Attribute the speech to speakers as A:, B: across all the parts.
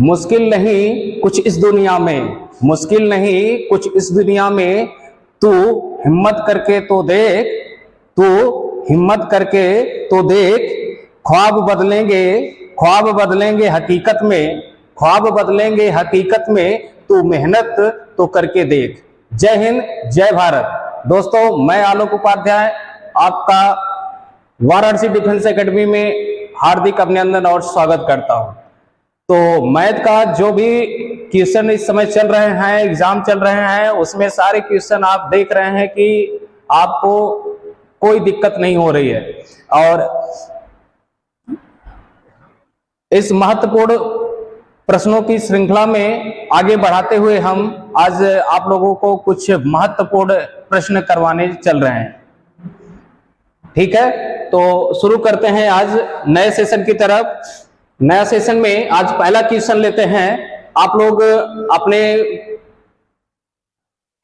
A: मुश्किल नहीं कुछ इस दुनिया में, मुश्किल नहीं कुछ इस दुनिया में, तू हिम्मत करके तो देख, तू हिम्मत करके तो देख, ख्वाब बदलेंगे, ख्वाब बदलेंगे हकीकत में, ख्वाब बदलेंगे हकीकत में, तू मेहनत तो करके देख। जय हिंद, जय भारत। दोस्तों, मैं आलोक उपाध्याय आपका वाराणसी डिफेंस एकेडमी में हार्दिक अभिनंदन और स्वागत करता हूं। तो मैथ का जो भी क्वेश्चन इस समय चल रहे हैं, एग्जाम चल रहे हैं, उसमें सारे क्वेश्चन आप देख रहे हैं कि आपको कोई दिक्कत नहीं हो रही है। और इस महत्वपूर्ण प्रश्नों की श्रृंखला में आगे बढ़ाते हुए हम आज आप लोगों को कुछ महत्वपूर्ण प्रश्न करवाने चल रहे हैं। ठीक है, तो शुरू करते हैं आज नए सेशन की तरफ। नया सेशन में आज पहला क्वेश्चन लेते हैं। आप लोग अपने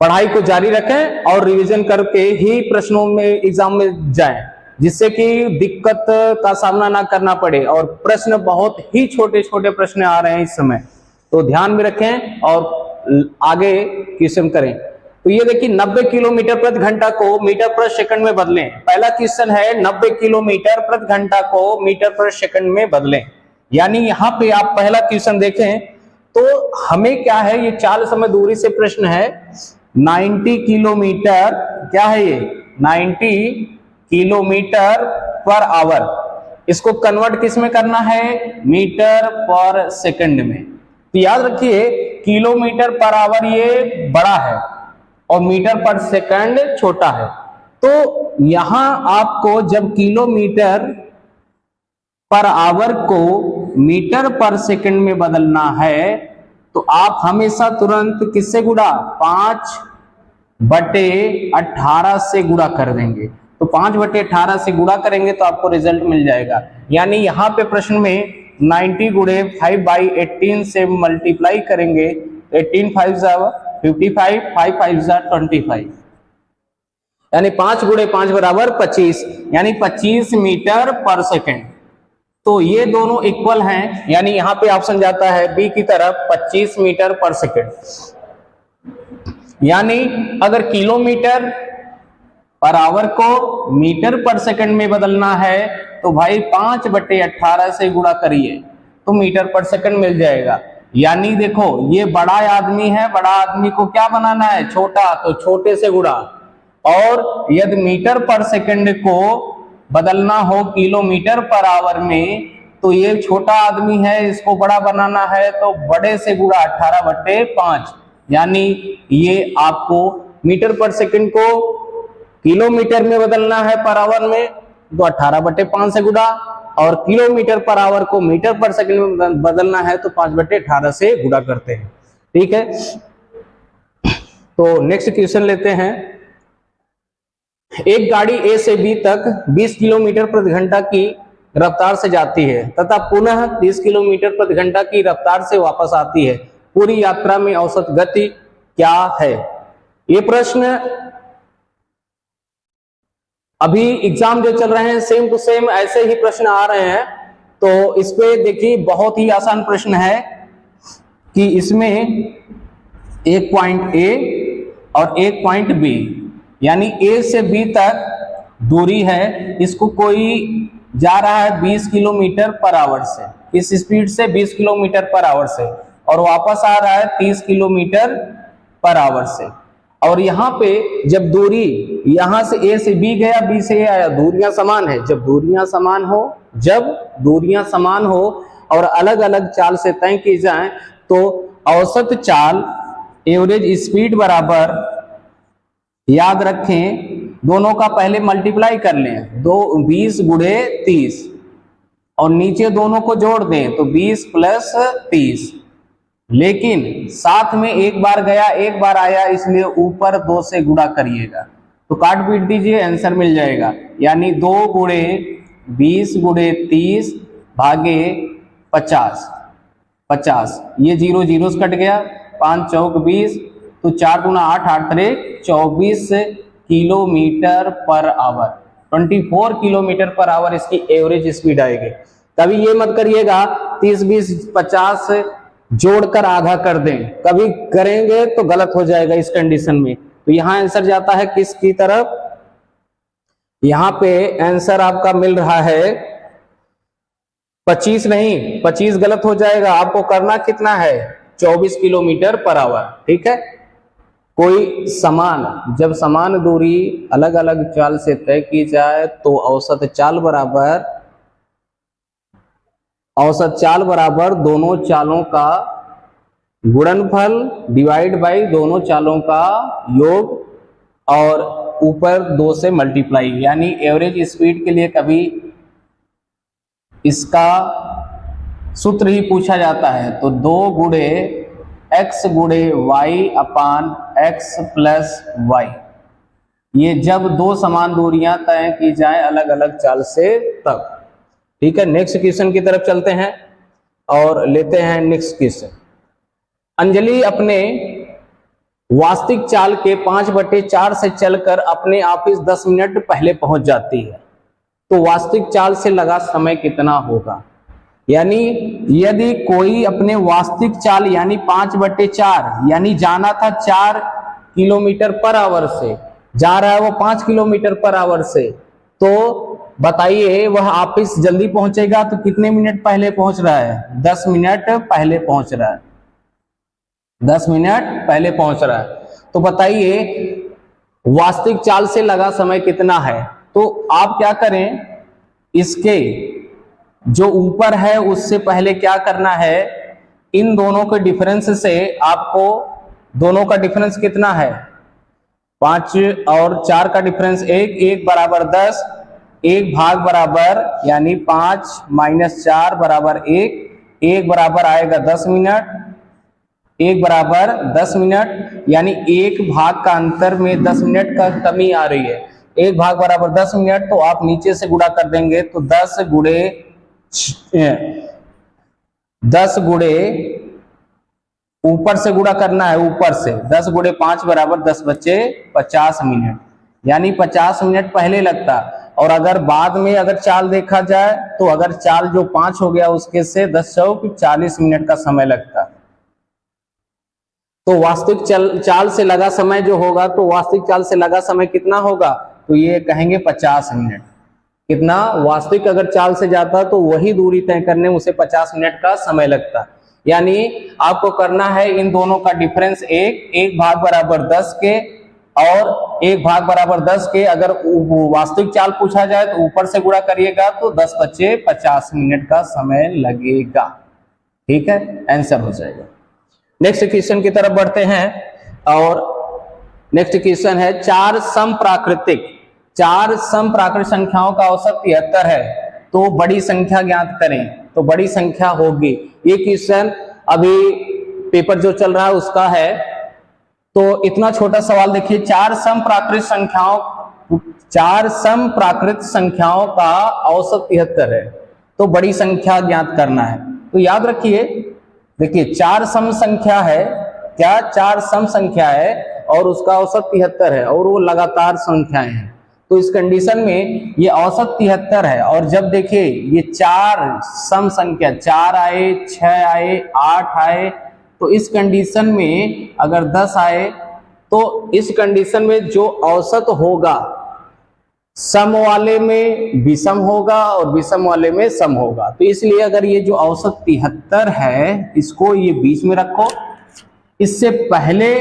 A: पढ़ाई को जारी रखें और रिवीजन करके ही प्रश्नों में एग्जाम में जाएं, जिससे कि दिक्कत का सामना ना करना पड़े। और प्रश्न बहुत ही छोटे छोटे प्रश्न आ रहे हैं इस समय, तो ध्यान में रखें और आगे क्वेश्चन करें। तो ये देखिए, 90 किलोमीटर प्रति घंटा को मीटर प्रति सेकंड में बदलें। पहला क्वेश्चन है 90 किलोमीटर प्रति घंटा को मीटर प्रति सेकंड में बदलें। यानी यहाँ पे आप पहला क्वेश्चन देखें तो हमें क्या है, ये चाल समय दूरी से प्रश्न है। 90 किलोमीटर, क्या है ये, 90 किलोमीटर पर आवर, इसको कन्वर्ट किस में करना है, मीटर पर सेकंड में। तो याद रखिए, किलोमीटर पर आवर ये बड़ा है और मीटर पर सेकंड छोटा है। तो यहां आपको जब किलोमीटर पर आवर को मीटर पर सेकंड में बदलना है तो आप हमेशा तुरंत किससे गुणा, 5/18 से गुणा कर देंगे। तो 5/18 से गुणा करेंगे तो आपको रिजल्ट मिल जाएगा। यानी यहाँ पे प्रश्न में 90 गुणे 5/18 से मल्टीप्लाई करेंगे। 18 5 55, 5 5 25, यानी 5 गुणे 5 बराबर 25, यानी 25 मीटर पर सेकंड। तो ये दोनों इक्वल हैं, यानी यहाँ पे ऑप्शन जाता है बी की तरफ, 25 मीटर पर सेकंड। यानी अगर किलोमीटर पर आवर को मीटर पर सेकंड में बदलना है तो भाई 5/18 से गुणा करिए तो मीटर पर सेकंड मिल जाएगा। यानी देखो, ये बड़ा आदमी है, बड़ा आदमी को क्या बनाना है, छोटा, तो छोटे से गुणा। और यदि मीटर पर सेकंड को बदलना हो किलोमीटर पर आवर में तो ये छोटा आदमी है, इसको बड़ा बनाना है तो बड़े से गुणा 18/5। यानी ये आपको मीटर पर सेकंड को किलोमीटर में बदलना है पर आवर में तो 18/5 से गुणा, और किलोमीटर पर आवर को मीटर पर सेकंड में बदलना है तो 5/18 से गुणा करते हैं। ठीक है, तो नेक्स्ट क्वेश्चन लेते हैं। एक गाड़ी ए से बी तक 20 किलोमीटर प्रति घंटा की रफ्तार से जाती है तथा पुनः 30 किलोमीटर प्रति घंटा की रफ्तार से वापस आती है। पूरी यात्रा में औसत गति क्या है? ये प्रश्न अभी एग्जाम जो चल रहे हैं सेम टू सेम ऐसे ही प्रश्न आ रहे हैं। तो इस पे देखिए, बहुत ही आसान प्रश्न है कि इसमें एक पॉइंट ए और एक पॉइंट बी, यानी ए से बी तक दूरी है, इसको कोई जा रहा है 20 किलोमीटर पर आवर से, इस स्पीड से 20 किलोमीटर पर आवर से, और वापस आ रहा है 30 किलोमीटर पर आवर से। और यहाँ पे जब दूरी यहां से ए से बी गया, बी से ए आया, दूरियां समान है। जब दूरियां समान हो, जब दूरियां समान हो और अलग अलग चाल से तय की जाए तो औसत चाल, एवरेज स्पीड बराबर, याद रखें, दोनों का पहले मल्टीप्लाई कर लें, 20 गुणे 30, और नीचे दोनों को जोड़ दें तो 20 + 30। लेकिन साथ में एक बार गया एक बार आया, इसलिए ऊपर 2 से गुणा करिएगा तो काट पीट दीजिए, आंसर मिल जाएगा। यानी 2 गुणे 20 गुणे 30 भागे 50, ये 0 0 कट गया, 5 चौक 20, तो 4 दूना 8, 8 3 24 kilometre per hour, 24 kilometre per hour इसकी एवरेज स्पीड आएगी। कभी ये मत करिएगा 30 20 50 जोड़कर आधा कर दें, कभी करेंगे तो गलत हो जाएगा इस कंडीशन में। तो यहां आंसर जाता है किसकी तरफ, यहां पे आंसर आपका मिल रहा है 25 नहीं, 25 गलत हो जाएगा, आपको करना कितना है 24 किलोमीटर पर आवर। ठीक है, कोई समान, जब समान दूरी अलग अलग चाल से तय की जाए तो औसत चाल बराबर दोनों चालों का गुणनफल डिवाइड बाई दोनों चालों का योग और ऊपर 2 से मल्टीप्लाई, यानी एवरेज स्पीड के लिए कभी इसका सूत्र ही पूछा जाता है। तो 2 गुणे x गुणे वाई अपान x प्लस वाई, ये जब 2 समान दूरियां तय की जाए अलग अलग चाल से तब। ठीक है, नेक्स्ट क्वेश्चन की तरफ चलते हैं और लेते हैं नेक्स्ट क्वेश्चन। अंजलि अपने वास्तविक चाल के 5/4 से चलकर अपने ऑफिस 10 मिनट पहले पहुंच जाती है, तो वास्तविक चाल से लगा समय कितना होगा। यानी यदि कोई अपने वास्तविक चाल यानी 5/4 यानी जाना था 4 किलोमीटर पर आवर से, जा रहा है वो 5 किलोमीटर पर आवर से, तो बताइए वह ऑफिस जल्दी पहुंचेगा तो कितने मिनट पहले पहुंच रहा है, 10 मिनट पहले पहुंच रहा है, 10 मिनट पहले पहुंच रहा है। तो बताइए वास्तविक चाल से लगा समय कितना है। तो आप क्या करें, इसके जो ऊपर है उससे पहले क्या करना है, इन दोनों के डिफरेंस से आपको, दोनों का डिफरेंस कितना है 5 और 4 का डिफरेंस 1 बराबर 10, 1 भाग बराबर यानी 5 माइनस 4 बराबर 1 बराबर आएगा 10 मिनट, 1 बराबर 10 मिनट, यानी 1 भाग का अंतर में 10 मिनट का कमी आ रही है। 1 भाग बराबर 10 मिनट, तो आप नीचे से गुणा कर देंगे तो 10 गुणे ऊपर से गुणा करना है, ऊपर से 10 गुणे 5 बराबर 10 बचे 50 मिनट, यानी 50 मिनट पहले लगता। और अगर बाद में अगर चाल देखा जाए तो अगर चाल जो 5 हो गया उसके से 10 चौक 40 मिनट का समय लगता। तो वास्तविक चाल से लगा समय जो होगा, तो वास्तविक चाल से लगा समय कितना होगा, तो ये कहेंगे 50 मिनट। कितना, वास्तविक अगर चाल से जाता तो वही दूरी तय करने उसे 50 मिनट का समय लगता। यानी आपको करना है इन दोनों का डिफरेंस 1 भाग बराबर 10 के और 1 भाग बराबर 10 के, अगर वास्तविक चाल पूछा जाए तो ऊपर से गुणा करिएगा तो 10 बचे 50 मिनट का समय लगेगा। ठीक है, आंसर हो जाएगा। नेक्स्ट क्वेश्चन की तरफ बढ़ते हैं और नेक्स्ट क्वेश्चन है 4 समप्राकृतिक संख्याओं का औसत 73 है, तो बड़ी संख्या ज्ञात करें। तो बड़ी संख्या होगी, ये क्वेश्चन अभी पेपर जो चल रहा है उसका है। तो इतना छोटा सवाल देखिए, 4 समप्राकृत संख्याओं का औसत 73 है, तो बड़ी संख्या ज्ञात करना है। तो याद रखिए, देखिए 4 सम संख्या है, क्या 4 सम संख्या है और उसका औसत 73 है और वो लगातार संख्याएं हैं। तो इस कंडीशन में ये औसत 73 है, और जब देखिए ये 4 सम संख्या 4 आए, 6 आए, 8 आए, तो इस कंडीशन में अगर 10 आए तो इस कंडीशन में जो औसत होगा सम वाले में विषम होगा और विषम वाले में सम होगा। तो इसलिए अगर ये जो औसत 73 है इसको ये बीच में रखो, इससे पहले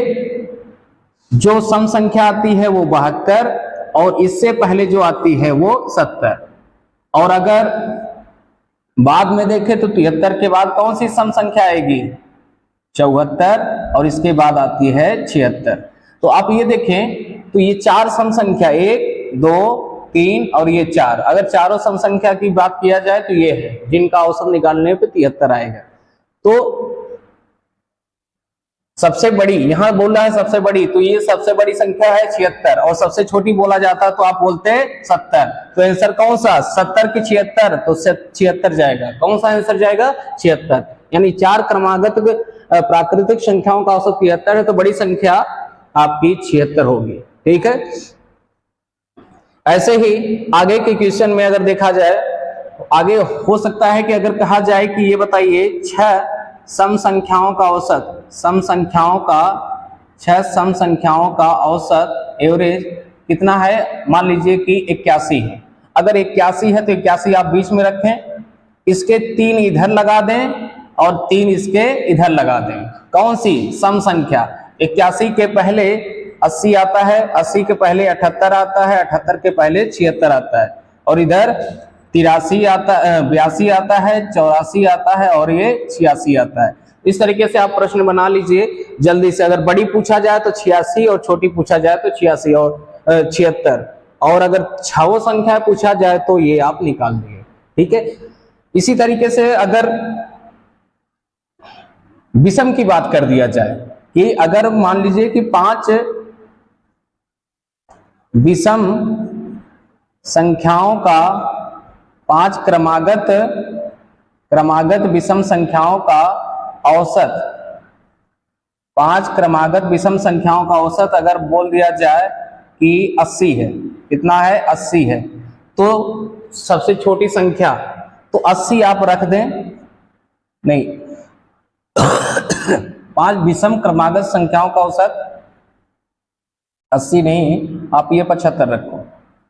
A: जो सम संख्या आती है वो 72 और इससे पहले जो आती है वो 70। और अगर बाद में देखें तो 73 के बाद कौन सी सम संख्या आएगी 74 और इसके बाद आती है 76। तो आप ये देखें तो ये 4 सम संख्या 1 2 3 और ये 4, अगर चारों सम संख्या की बात किया जाए तो ये है जिनका औसत निकालने पे 73 आएगा। तो सबसे बड़ी यहां बोल रहा है सबसे बड़ी, तो ये सबसे बड़ी संख्या है 76 और सबसे छोटी बोला जाता तो आप बोलते 70। तो आंसर कौन सा 70 की 76, तो 76 जाएगा। कौन सा आंसर जाएगा 76। यानी 4 क्रमागत प्राकृतिक संख्याओं का औसत 73 है, तो बड़ी संख्या आपकी 76 होगी। ठीक है, ऐसे ही आगे के क्वेश्चन में अगर देखा जाए, आगे हो सकता है कि अगर कहा जाए कि ये बताइए 6 सम संख्याओं का औसत, सम संख्याओं का, 6 सम संख्याओं का औसत एवरेज कितना है? मान लीजिए कि 81 है। अगर 81 है तो 81 आप बीच में रखें, इसके 3 इधर लगा दें और 3 इसके इधर लगा दें। कौन सी? सम संख्या। 81 के पहले 80 आता है, 80 के पहले 78 आता है, 78 के पहले 76 आता है, और इधर 83 आता, 82 आता है, 84 आता है और ये 86 आता है। इस तरीके से आप प्रश्न बना लीजिए जल्दी से। अगर बड़ी पूछा जाए तो 86 और छोटी पूछा जाए तो 86 और 76, और अगर छावो संख्या पूछा जाए तो ये आप निकाल दिए। ठीक है। इसी तरीके से अगर विषम की बात कर दिया जाए कि अगर मान लीजिए कि 5 विषम संख्याओं का, 5 क्रमागत विषम संख्याओं का औसत, 5 क्रमागत विषम संख्याओं का औसत अगर बोल दिया जाए कि 80 है, कितना है? 80 है, तो सबसे छोटी संख्या तो 80 आप रख दें, नहीं 5 विषम क्रमागत संख्याओं का औसत 80 नहीं, आप ये 75 रखो।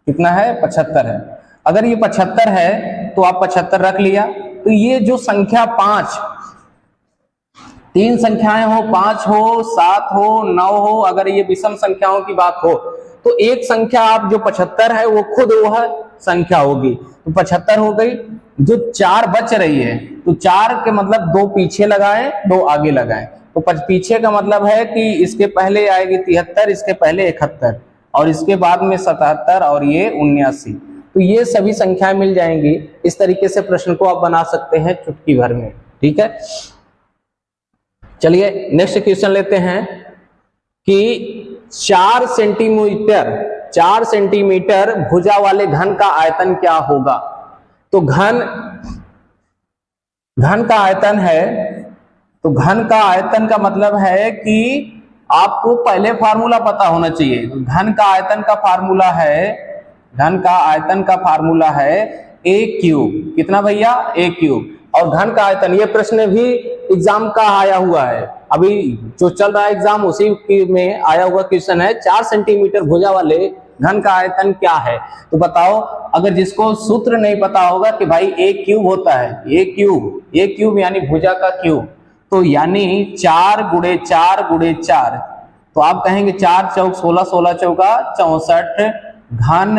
A: कितना है? 75 है। अगर ये 75 है तो आप 75 रख लिया। तो ये जो संख्या 5, 3 संख्याएं हो, 5 हो, 7 हो, 9 हो, अगर ये विषम संख्याओं की बात हो तो एक संख्या आप जो 75 है वो खुद वह संख्या होगी। तो 75 हो गई। जो 4 बच रही है तो 4 के मतलब 2 पीछे लगाएं, 2 आगे लगाएं। तो पीछे का मतलब है कि इसके पहले आएगी 73, इसके पहले 71 और इसके बाद में 77 और ये 79। तो ये सभी संख्याएं मिल जाएंगी। इस तरीके से प्रश्न को आप बना सकते हैं चुटकी भर में। ठीक है। चलिए नेक्स्ट क्वेश्चन लेते हैं कि 4 सेंटीमीटर भुजा वाले घन का आयतन क्या होगा? तो घन का आयतन है, तो घन का आयतन का मतलब है कि आपको पहले फार्मूला पता होना चाहिए। घन का आयतन का फार्मूला है a क्यूब। कितना भैया? a cube. और घन का आयतन, ये प्रश्न भी एग्जाम का आया हुआ है, अभी जो चल रहा है एग्जाम उसी में आया हुआ क्वेश्चन है। 4 सेंटीमीटर भुजा वाले घन का आयतन क्या है? तो बताओ। अगर जिसको सूत्र नहीं पता होगा कि भाई a क्यूब होता है, a क्यूब यानी भुजा का क्यूब, तो यानी 4 गुणे 4 गुणे 4, तो आप कहेंगे 4 चौक 16, 16 चौका 64 घन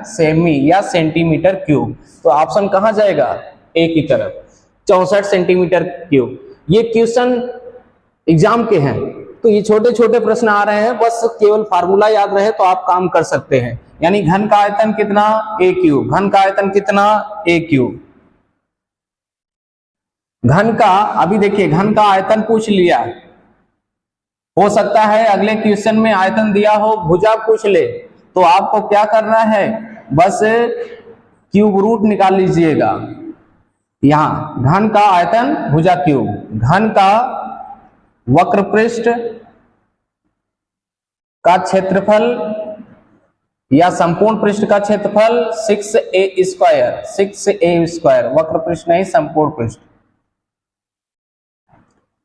A: सेमी या सेंटीमीटर क्यूब। तो ऑप्शन कहां जाएगा? ए की तरफ, 64 सेंटीमीटर क्यूब। ये क्वेश्चन एग्जाम के हैं, तो ये छोटे छोटे प्रश्न आ रहे हैं, बस केवल फार्मूला याद रहे तो आप काम कर सकते हैं। यानी घन का आयतन कितना? a cube. घन का आयतन कितना? a cube. घन का, अभी देखिए घन का आयतन पूछ लिया, हो सकता है अगले क्वेश्चन में आयतन दिया हो, भुजा पूछ ले, तो आपको क्या करना है? बस क्यूब रूट निकाल लीजिएगा। यहां घन का आयतन भुजा क्यूब, घन का वक्र पृष्ठ का क्षेत्रफल या संपूर्ण पृष्ठ का क्षेत्रफल 6a स्क्वायर, वक्र पृष्ठ नहीं संपूर्ण पृष्ठ,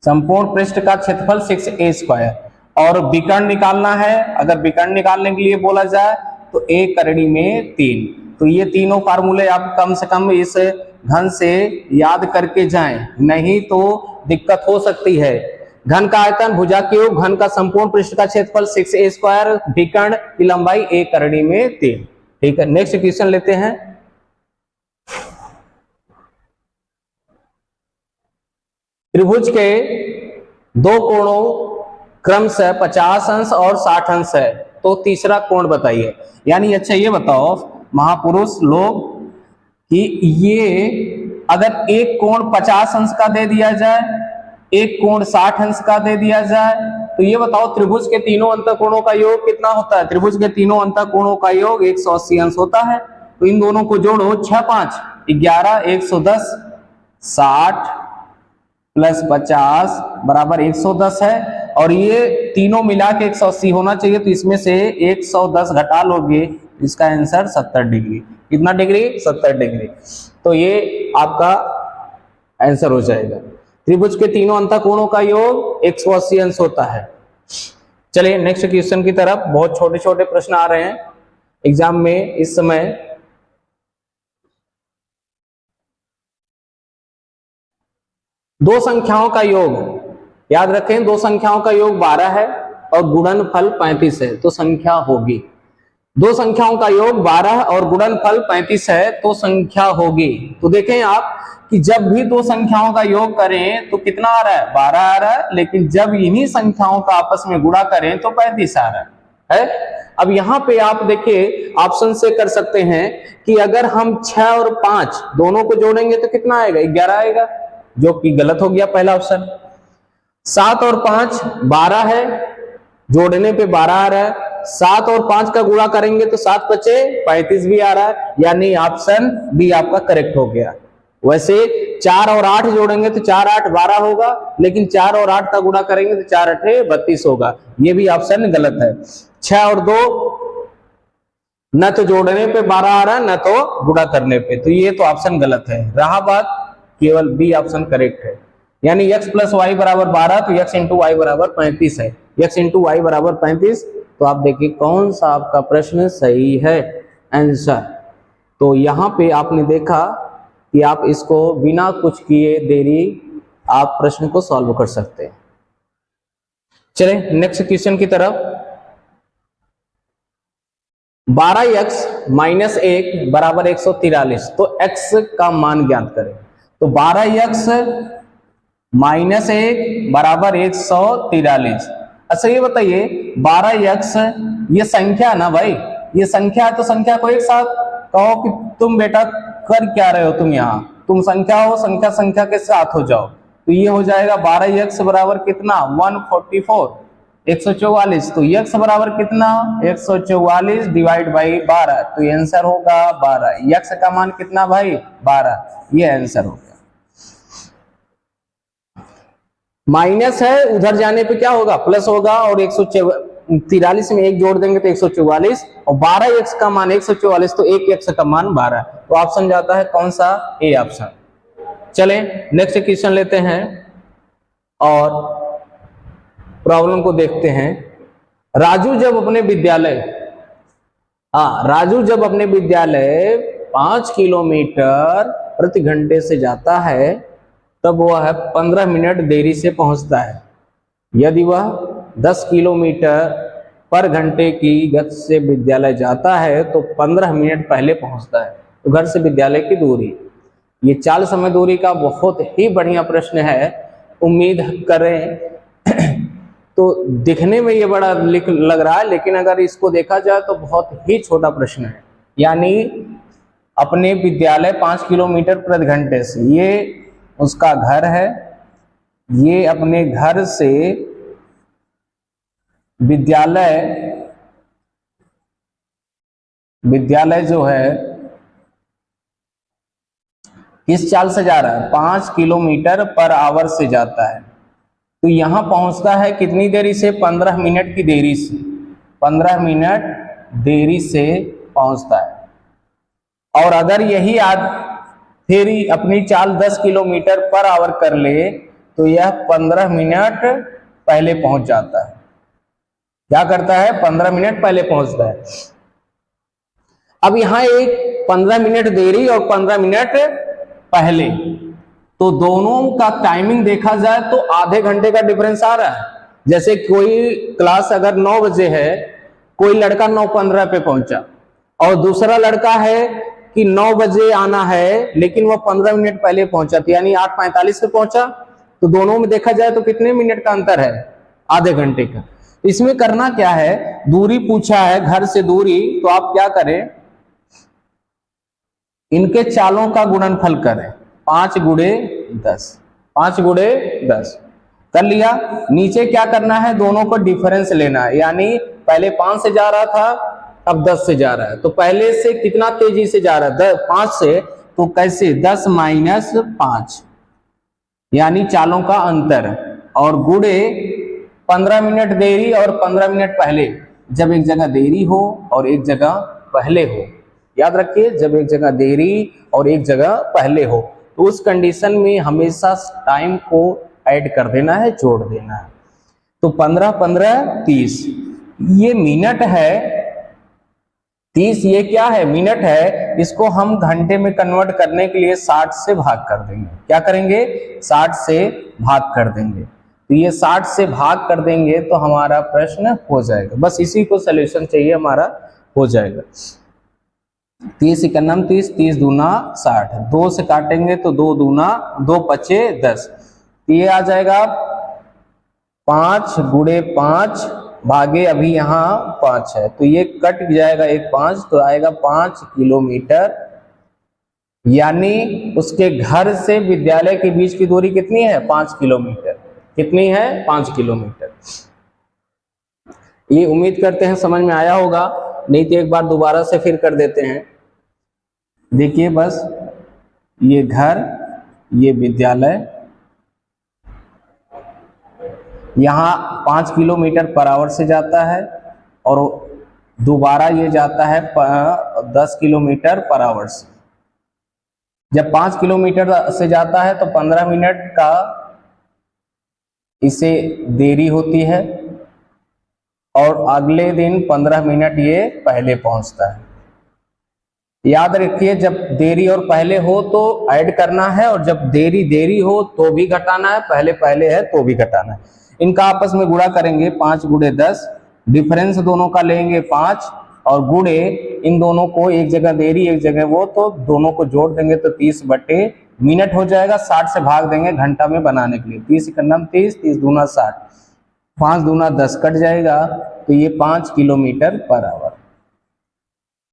A: संपूर्ण पृष्ठ का क्षेत्रफल 6a स्क्वायर। और विकर्ण निकालना है। अगर विकर्ण निकालने के लिए बोला जाए तो 1 करड़ी में 3। तो ये तीनों फार्मूले आप कम से कम इस घन से याद करके जाएं, नहीं तो दिक्कत हो सकती है। घन का आयतन भुजा क्यूब, घन का संपूर्ण पृष्ठ का क्षेत्रफल 6a स्क्वायर, विकर्ण की लंबाई 1 करड़ी में 3। ठीक है। नेक्स्ट क्वेश्चन लेते हैं। त्रिभुज के 2 कोणों क्रमशः 50 अंश और 60 अंश है, तो तीसरा कोण बताइए। यानी अच्छा ये बताओ महापुरुष लोग कि ये अगर एक कोण 50 अंश का दे दिया जाए, एक कोण 60 अंश का दे दिया जाए, तो ये बताओ त्रिभुज के तीनों अंतःकोणों का योग कितना होता है? त्रिभुज के तीनों अंतःकोणों का योग 180 अंश होता है। तो इन दोनों को जोड़ो, 6 5 11 110, 60 प्लस 50 बराबर 110 है, और ये तीनों मिला के 180 होना चाहिए। तो इसमें से 110 घटा लोगे, इसका आंसर 70 डिग्री। कितना डिग्री? 70 डिग्री। तो ये आपका आंसर हो जाएगा। त्रिभुज के तीनों अंतःकोणों का योग 180 अंश होता है। चलिए नेक्स्ट क्वेश्चन की तरफ। बहुत छोटे छोटे प्रश्न आ रहे हैं एग्जाम में इस समय। दो संख्याओं का योग, याद रखें, दो संख्याओं का योग 12 है और गुणनफल 35 है तो संख्या होगी। दो संख्याओं का योग 12 और गुणनफल 35 है तो संख्या होगी। तो देखें आप कि जब भी दो संख्याओं का योग करें तो कितना आ रहा है, 12 आ रहा है, लेकिन जब इन्हीं संख्याओं का आपस में गुणा करें तो 35 आ रहा है। अब यहां पे आप देखिए ऑप्शन से कर सकते हैं कि अगर हम 6 और 5 दोनों को जोड़ेंगे तो कितना आएगा, 11 आएगा, जो कि गलत हो गया पहला ऑप्शन। 7 और 5 12 है, जोड़ने पे 12 आ रहा है। 7 और 5 का गुणा करेंगे तो 7 बचे 35 भी आ रहा है, यानी ऑप्शन बी आपका करेक्ट हो गया। वैसे 4 और 8 जोड़ेंगे तो 4 8 12 होगा, लेकिन 4 और 8 का गुणा करेंगे तो 4 8 32 होगा, ये भी ऑप्शन गलत है। 6 और 2 न तो जोड़ने पे 12 आ रहा है न तो गुणा करने पे, तो ये तो ऑप्शन गलत है। रहा बात केवल बी ऑप्शन करेक्ट है, यानी x प्लस वाई बराबर 12 तो x इंटू वाई बराबर 35 है, x इंटू वाई बराबर 35। तो आप देखिए कौन सा आपका प्रश्न सही है आंसर। तो यहां पे आपने देखा कि आप इसको बिना कुछ किए देरी आप प्रश्न को सॉल्व कर सकते हैं। चले नेक्स्ट क्वेश्चन की तरफ। 12x माइनस 1 बराबर 143, तो x का मान ज्ञात करें। तो 12x माइनस 1 बराबर 143। अच्छा ये बताइए 12x ये संख्या ना भाई, ये संख्या है तो संख्या को एक साथ कहो कि तुम बेटा कर क्या रहे हो, तुम यहाँ तुम संख्या हो, संख्या संख्या के साथ हो जाओ। तो ये हो जाएगा 12x बराबर कितना 144 144। तो x बराबर कितना 144 डिवाइड बाई 12, तो ये आंसर होगा 12। x का मान कितना भाई 12, ये आंसर हो गया। माइनस है, उधर जाने पे क्या होगा प्लस होगा, और 143 में 1 जोड़ देंगे तो 144, और 12x का मान 144 तो 1x का मान 12, तो ऑप्शन जाता है कौन सा, ए ऑप्शन। चलें नेक्स्ट क्वेश्चन लेते हैं और प्रॉब्लम को देखते हैं। राजू जब अपने विद्यालय 5 किलोमीटर प्रति घंटे से जाता है तब वह 15 मिनट देरी से पहुंचता है। यदि वह 10 किलोमीटर पर घंटे की गति से विद्यालय जाता है तो 15 मिनट पहले पहुंचता है। तो घर से विद्यालय की दूरी, ये चाल समय दूरी का बहुत ही बढ़िया प्रश्न है, उम्मीद करें। तो दिखने में ये बड़ा लग रहा है, लेकिन अगर इसको देखा जाए तो बहुत ही छोटा प्रश्न है। यानी अपने विद्यालय 5 किलोमीटर प्रति घंटे से, ये उसका घर है, ये अपने घर से विद्यालय जो है किस चाल से जा रहा है, 5 किलोमीटर पर आवर से जाता है। तो यहां पहुंचता है कितनी देरी से, 15 मिनट की देरी से, 15 मिनट देरी से पहुंचता है। और अगर यही फेरी अपनी चाल 10 किलोमीटर पर आवर कर ले तो यह 15 मिनट पहले पहुंच जाता है। क्या करता है, 15 मिनट पहले पहुंचता है। अब यहां एक 15 मिनट देरी और 15 मिनट पहले, तो दोनों का टाइमिंग देखा जाए तो आधे घंटे का डिफरेंस आ रहा है। जैसे कोई क्लास अगर 9 बजे है, कोई लड़का 9:15 पे पहुंचा, और दूसरा लड़का है कि 9 बजे आना है लेकिन वह 15 मिनट पहले पहुंचा, यानी 8:45 पे पहुंचा। तो दोनों में देखा जाए तो कितने मिनट का अंतर है, आधे घंटे का। इसमें करना क्या है, दूरी पूछा है, घर से दूरी, तो आप क्या करें, इनके चालों का गुणनफल करें, 5 गुणे 10, 5 गुणे 10 कर लिया। नीचे क्या करना है, दोनों को डिफरेंस लेना है, यानी पहले 5 से जा रहा था अब 10 से जा रहा है, तो पहले से कितना तेजी से जा रहा है, 5 से, तो कैसे 10 माइनस 5, यानी चालों का अंतर, और गुणे 15 मिनट देरी और 15 मिनट पहले। जब एक जगह देरी हो और एक जगह पहले हो, याद रखिए, जब एक जगह देरी और एक जगह पहले हो तो उस कंडीशन में हमेशा टाइम को ऐड कर देना है, जोड़ देना है। तो 15 15 30, ये मिनट है, 30 ये क्या है, मिनट है। इसको हम घंटे में कन्वर्ट करने के लिए 60 से भाग कर देंगे। क्या करेंगे, 60 से भाग कर देंगे। तो ये 60 से भाग कर देंगे तो हमारा प्रश्न हो जाएगा। बस इसी को सॉल्यूशन चाहिए, हमारा हो जाएगा। 30 इकन्नम 30, 30 दूना 60, 2 से काटेंगे तो 2 दूना 2 पचे 10, ये आ जाएगा 5 गुणे 5 भागे, अभी यहाँ 5 है तो ये कट जाएगा एक 5, तो आएगा 5 किलोमीटर। यानी उसके घर से विद्यालय के बीच की दूरी कितनी है, 5 किलोमीटर। कितनी है, 5 किलोमीटर। ये उम्मीद करते हैं समझ में आया होगा, नहीं तो एक बार दोबारा से फिर कर देते हैं। देखिए बस, ये घर, ये विद्यालय, यहाँ 5 किलोमीटर पर आवर से जाता है और दोबारा ये जाता है 10 किलोमीटर पर आवर से। जब 5 किलोमीटर से जाता है तो 15 मिनट का इसे देरी होती है और अगले दिन 15 मिनट ये पहले पहुंचता है। याद रखिए, जब देरी और पहले हो तो ऐड करना है, और जब देरी हो तो भी घटाना है, पहले है तो भी घटाना है। इनका आपस में गुणा करेंगे, 5 गुणे 10, डिफरेंस दोनों का लेंगे 5 और गुणे इन दोनों को, एक जगह देरी एक जगह वो, तो दोनों को जोड़ देंगे तो 30 बटे मिनट हो जाएगा। 60 से भाग देंगे घंटा में बनाने के लिए। 30 इकन्नम 30, 30 दूना 60, 5 दूना 10 कट जाएगा तो ये 5 kilometre per hour,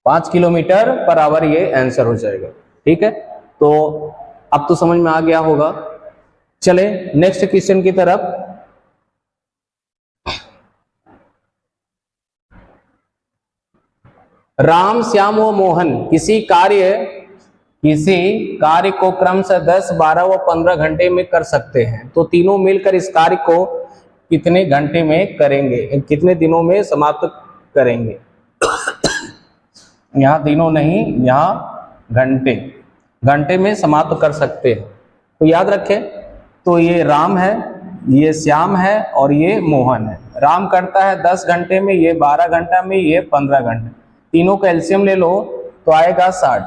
A: 5 kilometre per hour ये आंसर हो जाएगा। ठीक है, तो अब तो समझ में आ गया होगा। चले नेक्स्ट क्वेश्चन की तरफ। राम, श्याम व मोहन किसी कार्य को क्रमशः 10, 12 व 15 घंटे में कर सकते हैं, तो तीनों मिलकर इस कार्य को कितने घंटे में करेंगे, कितने दिनों में समाप्त करेंगे। यहाँ दिनों नहीं, यहाँ घंटे में समाप्त कर सकते हैं। तो याद रखें, तो ये राम है, ये श्याम है और ये मोहन है। राम करता है 10 घंटे में, ये 12 घंटा में, ये 15 घंटे। तीनों का एलसीएम ले लो तो आएगा 60।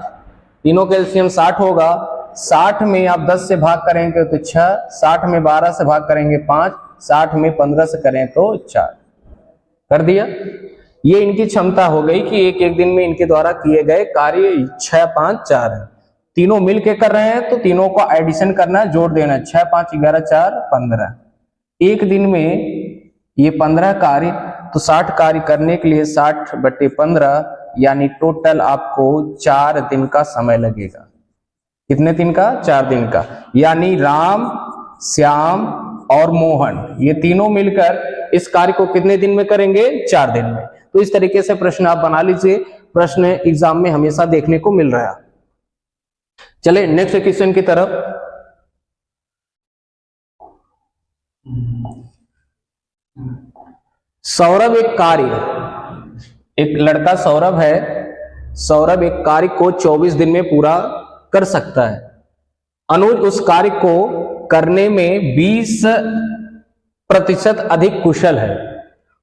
A: तीनों का एलसीएम 60 होगा। 60 में आप 10 से भाग करेंगे तो 6, 60 में 12 से भाग करेंगे 5, 60 में 15 से करें तो 4। कर दिया। ये इनकी क्षमता हो गई कि एक दिन में इनके द्वारा किए गए कार्य 6, 5, 4 है। तीनों मिलके कर रहे हैं तो तीनों को एडिशन करना है, जोड़ देना है। 6, 5, 11, 4, 15। एक दिन में ये 15 कार्य, तो 60 कार्य करने के लिए 60 बटे 15, यानी टोटल आपको 4 दिन का समय लगेगा। कितने दिन का? 4 दिन का। यानी राम, श्याम और मोहन ये तीनों मिलकर इस कार्य को कितने दिन में करेंगे? 4 दिन में। तो इस तरीके से प्रश्न आप बना लीजिए, प्रश्न एग्जाम में हमेशा देखने को मिल रहा है। चले नेक्स्ट क्वेश्चन की तरफ। सौरभ एक लड़का सौरभ है। सौरभ एक कार्य को 24 दिन में पूरा कर सकता है। अनुज उस कार्य को करने में 20% अधिक कुशल है,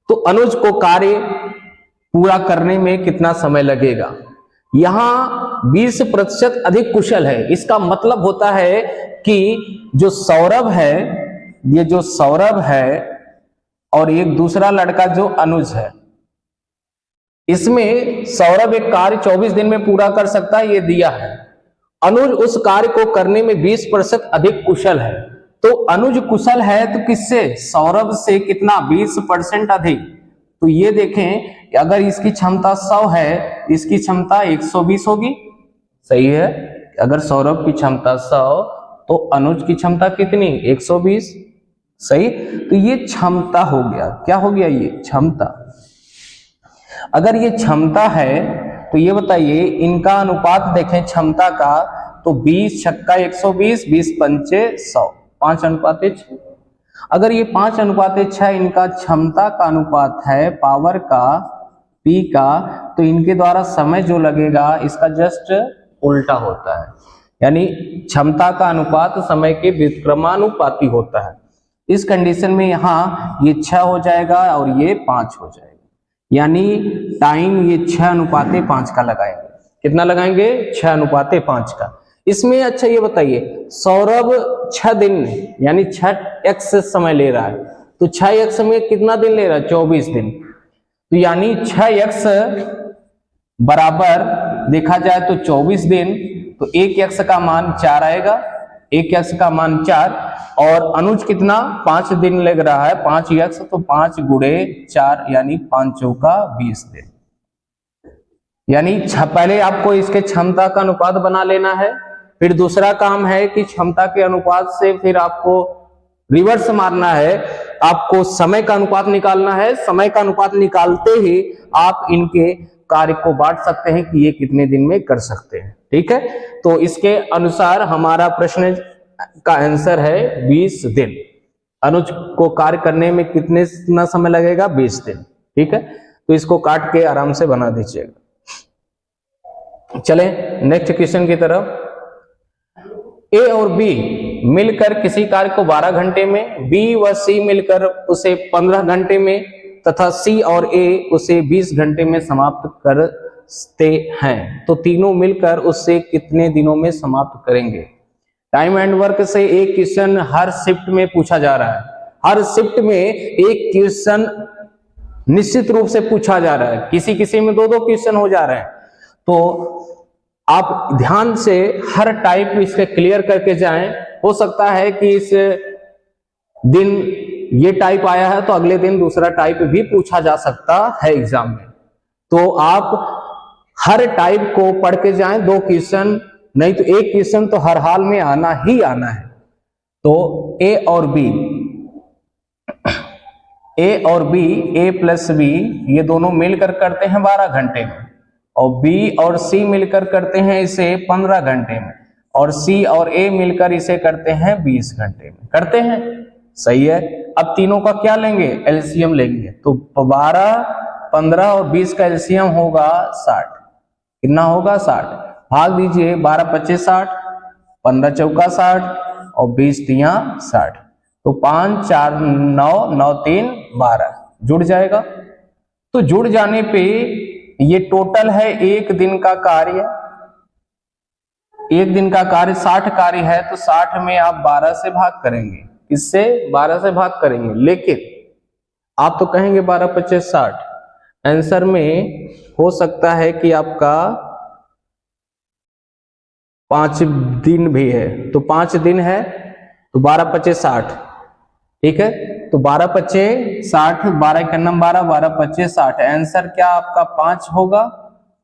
A: तो अनुज को कार्य पूरा करने में कितना समय लगेगा? यहां 20% अधिक कुशल है, इसका मतलब होता है कि जो सौरभ है, ये जो सौरभ है और एक दूसरा लड़का जो अनुज है, इसमें सौरभ एक कार्य 24 दिन में पूरा कर सकता है, ये दिया है। अनुज उस कार्य को करने में 20% अधिक कुशल है, तो अनुज कुशल है तो किससे? सौरभ से कितना? 20% अधिक। तो ये देखें, अगर इसकी क्षमता 100 है, इसकी क्षमता 120 होगी। सही है। अगर सौरभ की क्षमता 100 तो अनुज की क्षमता कितनी? 120। सही। तो ये क्षमता हो गया। क्या हो गया? ये क्षमता। अगर ये क्षमता है तो ये बताइए इनका अनुपात देखें क्षमता का, तो 20 छक्का 120, 20 पंचे 100, 5:6। अगर ये 5:6 इनका क्षमता का अनुपात है, पावर का, P का, तो इनके द्वारा समय जो लगेगा इसका जस्ट उल्टा होता है। यानी क्षमता का अनुपात समय के व्युत्क्रमानुपाती होता है। इस कंडीशन में यहाँ ये 6 हो जाएगा और ये 5 हो जाएगा, यानी टाइम ये 6:5 का लगाएंगे। कितना लगाएंगे? 6:5 का। इसमें अच्छा ये बताइए, सौरभ 6 दिन यानी 6x समय ले रहा है, तो 6x में कितना दिन ले रहा है? 24 दिन। तो यानी 6x बराबर देखा जाए तो 24 दिन, तो 1x का मान 4 आएगा, 1x का मान 4, और अनुज कितना? 5 दिन लग रहा है, 5x, तो 5 × 4 यानी 5 चौका 20 दिन। यानी पहले आपको इसके क्षमता का अनुपात बना लेना है, फिर दूसरा काम है कि क्षमता के अनुपात से फिर आपको रिवर्स मारना है, आपको समय का अनुपात निकालना है। समय का अनुपात निकालते ही आप इनके कार्य को बांट सकते हैं कि ये कितने दिन में कर सकते हैं। ठीक है, तो इसके अनुसार हमारा प्रश्न का आंसर है 20 दिन। अनुज को कार्य करने में कितना समय लगेगा? 20 दिन। ठीक है, तो इसको काट के आराम से बना दीजिएगा। चले नेक्स्ट क्वेश्चन की तरफ। ए और बी मिलकर किसी कार्य को 12 घंटे में, बी व सी मिलकर उसे 15 घंटे में तथा सी और ए उसे 20 घंटे में समाप्त करते हैं, तो तीनों मिलकर उससे कितने दिनों में समाप्त करेंगे? टाइम एंड वर्क से एक क्वेश्चन हर शिफ्ट में पूछा जा रहा है। हर शिफ्ट में एक क्वेश्चन निश्चित रूप से पूछा जा रहा है, किसी किसी में 2-2 क्वेश्चन हो जा रहे हैं। तो आप ध्यान से हर टाइप इसके क्लियर करके जाएं। हो सकता है कि इस दिन ये टाइप आया है तो अगले दिन दूसरा टाइप भी पूछा जा सकता है एग्जाम में, तो आप हर टाइप को पढ़ के जाएं। 2 क्वेश्चन नहीं तो 1 क्वेश्चन तो हर हाल में आना ही आना है। तो ए और बी, ए प्लस बी ये दोनों मिलकर करते हैं 12 घंटे में, और बी और सी मिलकर करते हैं इसे 15 घंटे में, और सी और ए मिलकर इसे करते हैं 20 घंटे में। करते हैं, सही है। अब तीनों का क्या लेंगे? एलसीएम लेंगे। तो 12, 15 और 20 का एलसीएम होगा 60। कितना होगा? 60। भाग दीजिए, 12 25 60, 15 चौका 60 और 20 तिया 60, तो 5 4 9 9 3 12 जुड़ जाएगा। तो जुड़ जाने पे ये टोटल है एक दिन का कार्य। एक दिन का कार्य 60 कार्य है, तो 60 में आप 12 से भाग करेंगे। इससे 12 से भाग करेंगे, लेकिन आप तो कहेंगे 12 25 60। आंसर में हो सकता है कि आपका 5 दिन भी है, तो 5 दिन है तो 12 25 60। ठीक है, तो 12 25 60, 12 का नंबर 12, 12 25 60। आंसर क्या आपका 5 होगा?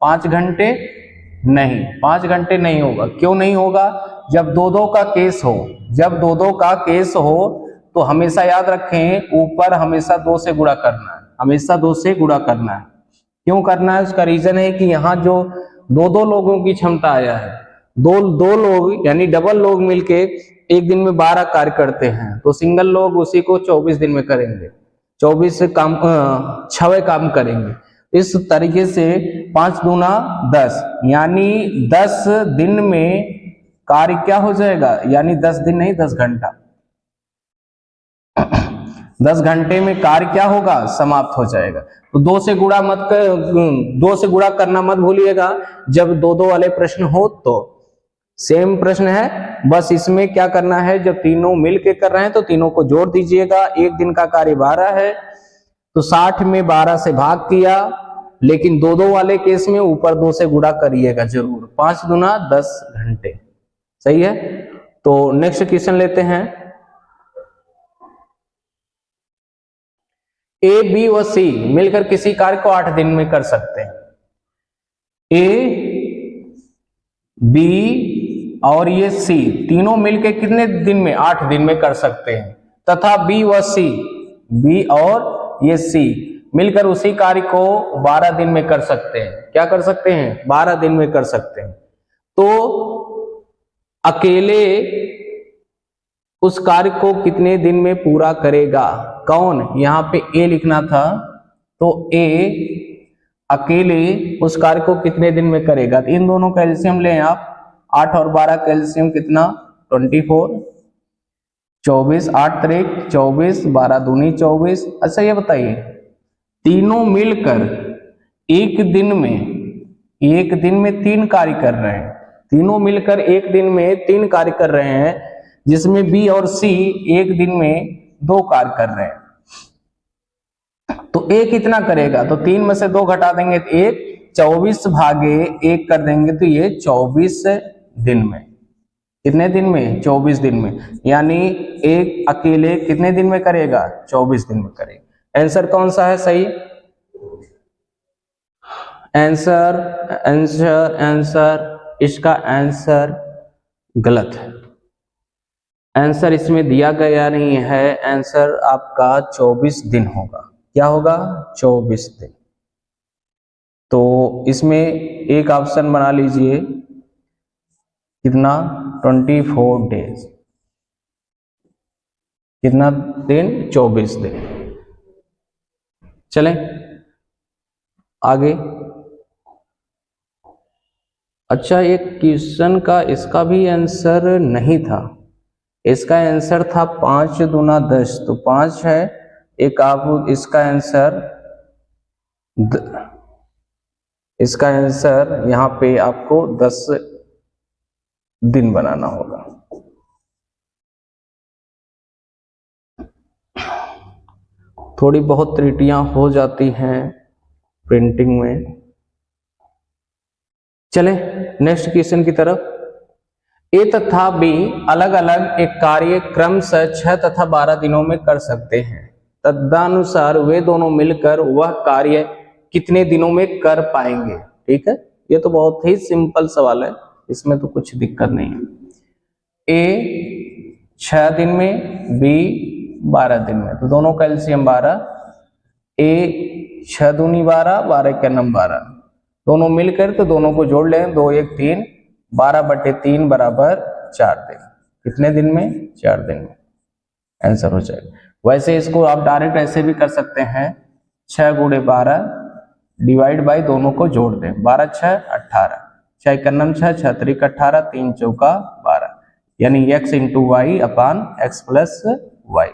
A: 5 घंटे नहीं, 5 घंटे नहीं होगा। क्यों नहीं होगा? जब 2-2 का केस हो, जब 2-2 का केस हो तो हमेशा याद रखें, ऊपर हमेशा 2 से गुणा करना है, हमेशा 2 से गुणा करना है। क्यों करना है? उसका रीजन है कि यहाँ जो 2-2 लोगों की क्षमता आया है, दो लोग यानी डबल लोग मिलके एक दिन में 12 कार्य करते हैं, तो सिंगल लोग उसी को 24 दिन में करेंगे, 24 से काम 6 काम करेंगे। इस तरीके से 5 दूना 10, यानी 10 दिन में कार्य क्या हो जाएगा? यानी 10 दिन नहीं, 10 घंटा 10 घंटे में कार्य क्या होगा? समाप्त हो जाएगा। तो 2 से गुणा मत कर, 2 से गुणा करना मत भूलिएगा जब 2-2 वाले प्रश्न हो। तो सेम प्रश्न है, बस इसमें क्या करना है, जब तीनों मिलके कर रहे हैं तो तीनों को जोड़ दीजिएगा। एक दिन का कार्य 12 है, तो 60 में 12 से भाग किया, लेकिन 2-2 वाले केस में ऊपर 2 से गुणा करिएगा जरूर। 5 दूना 10 घंटे, सही है। तो नेक्स्ट क्वेश्चन लेते हैं। ए बी व सी मिलकर किसी कार्य को 8 दिन में कर सकते हैं। ए बी और ये सी तीनों मिलकर कितने दिन में? 8 दिन में कर सकते हैं। तथा बी व सी, बी और ये सी मिलकर उसी कार्य को 12 दिन में कर सकते हैं। क्या कर सकते हैं? 12 दिन में कर सकते हैं। तो अकेले उस कार्य को कितने दिन में पूरा करेगा? कौन? यहाँ पे ए लिखना था, तो ए अकेले उस कार्य को कितने दिन में करेगा? तो इन दोनों का एलसीएम लें आप, 8 और 12 कैल्शियम कितना 24, 24, 8 त्रिक 24, 12 दूनी 24। अच्छा ये बताइए तीनों मिलकर एक दिन में 3 कार्य कर रहे हैं, तीनों मिलकर एक दिन में 3 कार्य कर रहे हैं, जिसमें बी और सी एक दिन में 2 कार्य कर रहे हैं। तो ए कितना करेगा, तो 3 में से 2 घटा देंगे तो 1, 24 भागे 1 कर देंगे तो ये 24 दिन में। कितने दिन में 24 दिन में, यानी एक अकेले कितने दिन में करेगा 24 दिन में करेगा। आंसर कौन सा है सही, आंसर इसका आंसर गलत है। आंसर इसमें दिया गया नहीं है, आंसर आपका 24 दिन होगा। क्या होगा 24 दिन। तो इसमें एक ऑप्शन बना लीजिए, कितना 24 डेज, कितना दिन 24 दिन। चलें आगे। अच्छा एक क्वेश्चन का इसका भी आंसर नहीं था, इसका आंसर था 5 दूना 10, तो 5 है। एक आप इसका आंसर यहां पे आपको 10 दिन बनाना होगा। थोड़ी बहुत त्रुटियां हो जाती हैं प्रिंटिंग में। चले नेक्स्ट क्वेश्चन की तरफ। ए तथा बी अलग अलग एक कार्य क्रमशः 6 तथा 12 दिनों में कर सकते हैं, तदनुसार वे दोनों मिलकर वह कार्य कितने दिनों में कर पाएंगे। ठीक है, ये तो बहुत ही सिंपल सवाल है, इसमें तो कुछ दिक्कत नहीं है। ए 6 दिन में, बी 12 दिन में, तो दोनों का एलसीएम 12। ए 6 दूनी 12, 12 का नम 12, दोनों मिलकर तो दोनों को जोड़ लें, 2 1 3, 12/3 बराबर 4 दिन। कितने दिन में 4 दिन में आंसर हो जाएगा। वैसे इसको आप डायरेक्ट ऐसे भी कर सकते हैं, 6 गुणे 12 डिवाइड बाई दोनों को जोड़ दें, 12 6 18, 6 का नम 6, 6 त्रिक 18, 3 चौका 12, यानी x इंटू वाई अपान x प्लस वाई।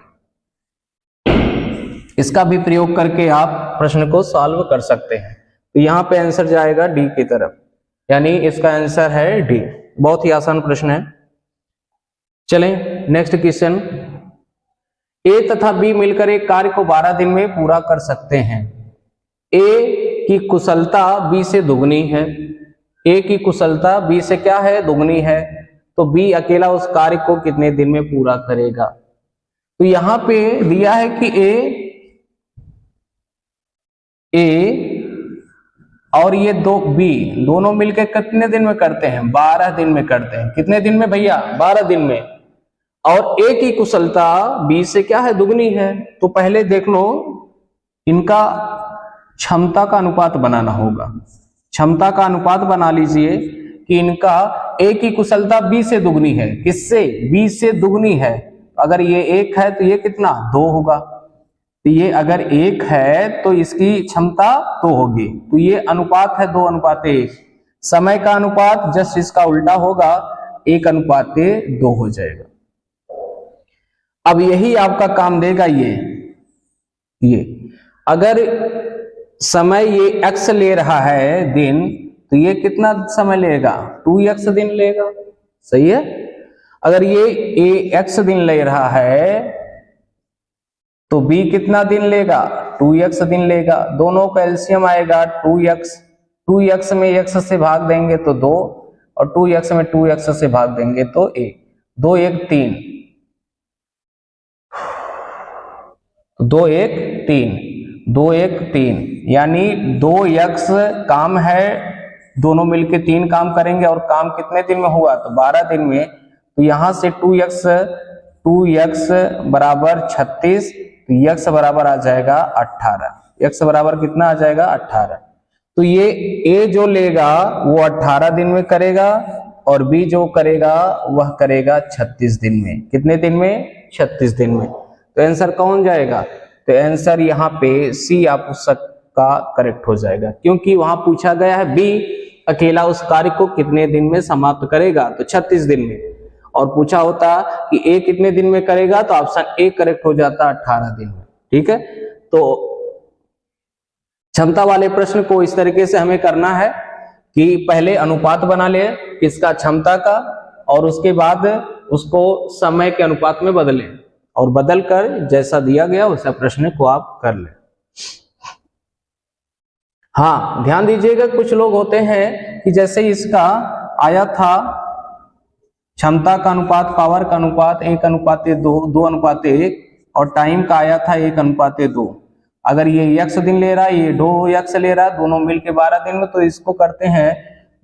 A: इसका भी प्रयोग करके आप प्रश्न को सॉल्व कर सकते हैं। तो यहाँ पे आंसर जाएगा डी की तरफ, यानी इसका आंसर है डी। बहुत ही आसान प्रश्न है। चलें नेक्स्ट क्वेश्चन। ए तथा बी मिलकर एक कार्य को 12 दिन में पूरा कर सकते हैं। ए की कुशलता बी से दुगनी है, ए की कुशलता बी से क्या है दुगनी है, तो बी अकेला उस कार्य को कितने दिन में पूरा करेगा। तो यहां पे दिया है कि ए और ये दो बी दोनों मिलकर कितने दिन में करते हैं 12 दिन में करते हैं। कितने दिन में भैया 12 दिन में। और ए की कुशलता बी से क्या है दुगनी है, तो पहले देख लो इनका क्षमता का अनुपात बनाना होगा। क्षमता का अनुपात बना लीजिए कि इनका ए की कुशलता बी से दुगनी है, किससे बी से दुगनी है। अगर ये 1 है तो ये कितना 2 होगा, तो ये अगर 1 है तो इसकी क्षमता 2 होगी, तो ये अनुपात है 2:1। समय का अनुपात जस्ट इसका उल्टा होगा, 1:2 हो जाएगा। अब यही आपका काम देगा ये अगर समय ये x ले रहा है दिन, तो ये कितना समय लेगा 2x दिन लेगा। सही है। अगर ये x दिन ले रहा है तो b कितना दिन लेगा 2x दिन लेगा। दोनों का एलसीएम आएगा 2x में x से भाग देंगे तो 2, और 2x में 2x से भाग देंगे तो 1, 2 1 3, 2 1 3, 2 1 3, यानी 2x काम है, दोनों मिलके 3 काम करेंगे, और काम कितने दिन में हुआ तो 12 दिन में। तो यहां से 2x बराबर 36, तो x बराबर आ जाएगा 18। x बराबर कितना आ जाएगा 18। तो ये a जो लेगा वो 18 दिन में करेगा, और b जो करेगा वह करेगा 36 दिन में। कितने दिन में 36 दिन में। तो आंसर कौन जाएगा, तो आंसर यहाँ पे सी आप उसका करेक्ट हो जाएगा, क्योंकि वहां पूछा गया है बी अकेला उस कार्य को कितने दिन में समाप्त करेगा, तो 36 दिन में। और पूछा होता कि ए कितने दिन में करेगा, तो ऑप्शन ए करेक्ट हो जाता 18 दिन में। ठीक है, तो क्षमता वाले प्रश्न को इस तरीके से हमें करना है कि पहले अनुपात बना ले किसका, क्षमता का, और उसके बाद उसको समय के अनुपात में बदलें और बदलकर जैसा दिया गया वैसा प्रश्न को आप कर लें। हाँ, ध्यान दीजिएगा, कुछ लोग होते हैं कि जैसे इसका आया था क्षमता का अनुपात, पावर का अनुपात 1:2, 2:1 और टाइम का आया था 1:2। अगर ये x दिन ले रहा है, ये 2x ले रहा है, दोनों मिलके 12 दिन में, तो इसको करते हैं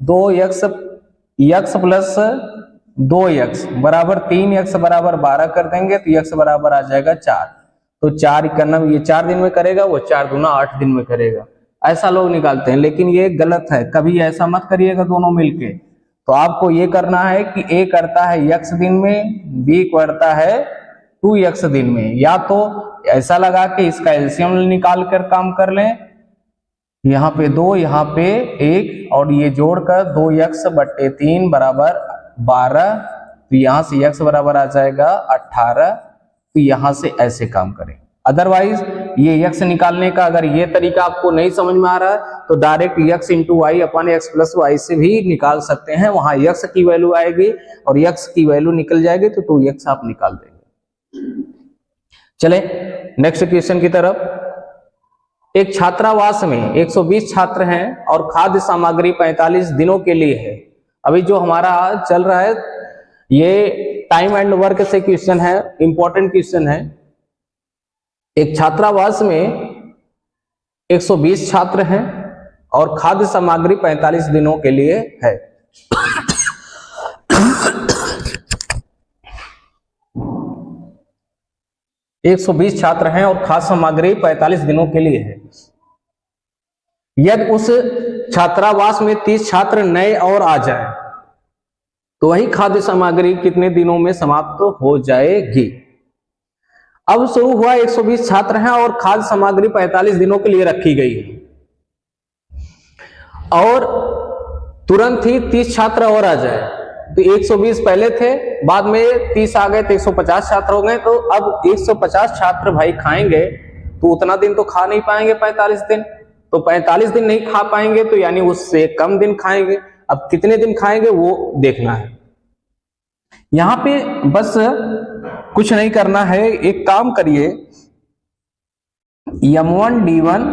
A: 2x प्लस 2x बराबर 3x बराबर 12 कर देंगे, तो x बराबर आ जाएगा 4। तो 4 91 ये 4 दिन में करेगा, वो 4 दूना 8 दिन में करेगा। ऐसा लोग निकालते हैं, लेकिन ये गलत है, कभी ऐसा मत करिएगा दोनों मिलके। तो आपको ये करना है कि a करता है x दिन में, b करता है 2x दिन में, या तो ऐसा लगा के इसका एलसीएम निकाल कर काम कर लें, यहाँ पे 2 यहाँ पे 1 और ये जोड़कर 2x/3 बराबर 12, तो यहाँ से x बराबर आ जाएगा 18। तो यहाँ से ऐसे काम करें। अदरवाइज ये x निकालने का अगर ये तरीका आपको नहीं समझ में आ रहा है तो डायरेक्ट x इंटू वाई अपन x प्लस वाई से भी निकाल सकते हैं। वहां x की वैल्यू आएगी और x की वैल्यू निकल जाएगी, तो 2x आप निकाल देंगे। चले नेक्स्ट क्वेश्चन की तरफ। एक छात्रावास में 120 छात्र हैं और खाद्य सामग्री 45 दिनों के लिए है। अभी जो हमारा चल रहा है ये टाइम एंड वर्क से क्वेश्चन है, इंपॉर्टेंट क्वेश्चन है। एक छात्रावास में 120 छात्र हैं और खाद्य सामग्री 45 दिनों के लिए है। 120 छात्र हैं और खाद्य सामग्री 45 दिनों के लिए है। यदि उस छात्रावास में 30 छात्र नए और आ जाए तो वही खाद्य सामग्री कितने दिनों में समाप्त हो जाएगी। अब शुरू हुआ 120 छात्र हैं और खाद्य सामग्री 45 दिनों के लिए रखी गई है और तुरंत ही 30 छात्र और आ जाए, तो 120 पहले थे, बाद में 30 आ गए तो 150 छात्र हो गए। तो अब 150 छात्र भाई खाएंगे तो उतना दिन तो खा नहीं पाएंगे 45 दिन, तो 45 दिन नहीं खा पाएंगे तो यानी उससे कम दिन खाएंगे। अब कितने दिन खाएंगे वो देखना है। यहां पे बस कुछ नहीं करना है, एक काम करिए, M1 D1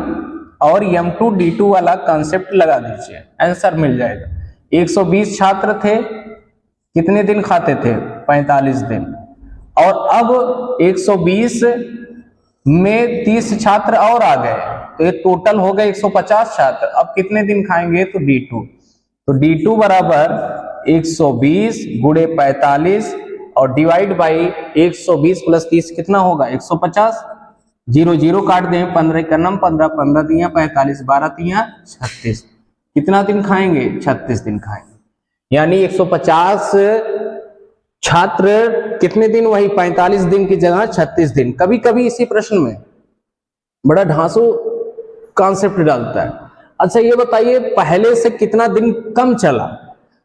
A: और M2 D2 वाला कॉन्सेप्ट लगा दीजिए, आंसर मिल जाएगा। 120 छात्र थे, कितने दिन खाते थे 45 दिन, और अब 120 में 30 छात्र और आ गए तो ये टोटल हो गए 150 छात्र। अब कितने दिन खाएंगे तो D2, तो D2 बराबर 120 गुणे 45 और डिवाइड बाई 120 प्लस 30 कितना होगा 150। 0 0 काट दें, 15 का नम 15, 15 दिया 45, 12 दिया 36। कितना दिन खाएंगे 36 दिन खाएंगे। यानी 150 छात्र कितने दिन, वही 45 दिन की जगह 36 दिन। कभी कभी इसी प्रश्न में बड़ा ढांसू कॉन्सेप्ट डालता है। अच्छा ये बताइए पहले से कितना दिन कम चला,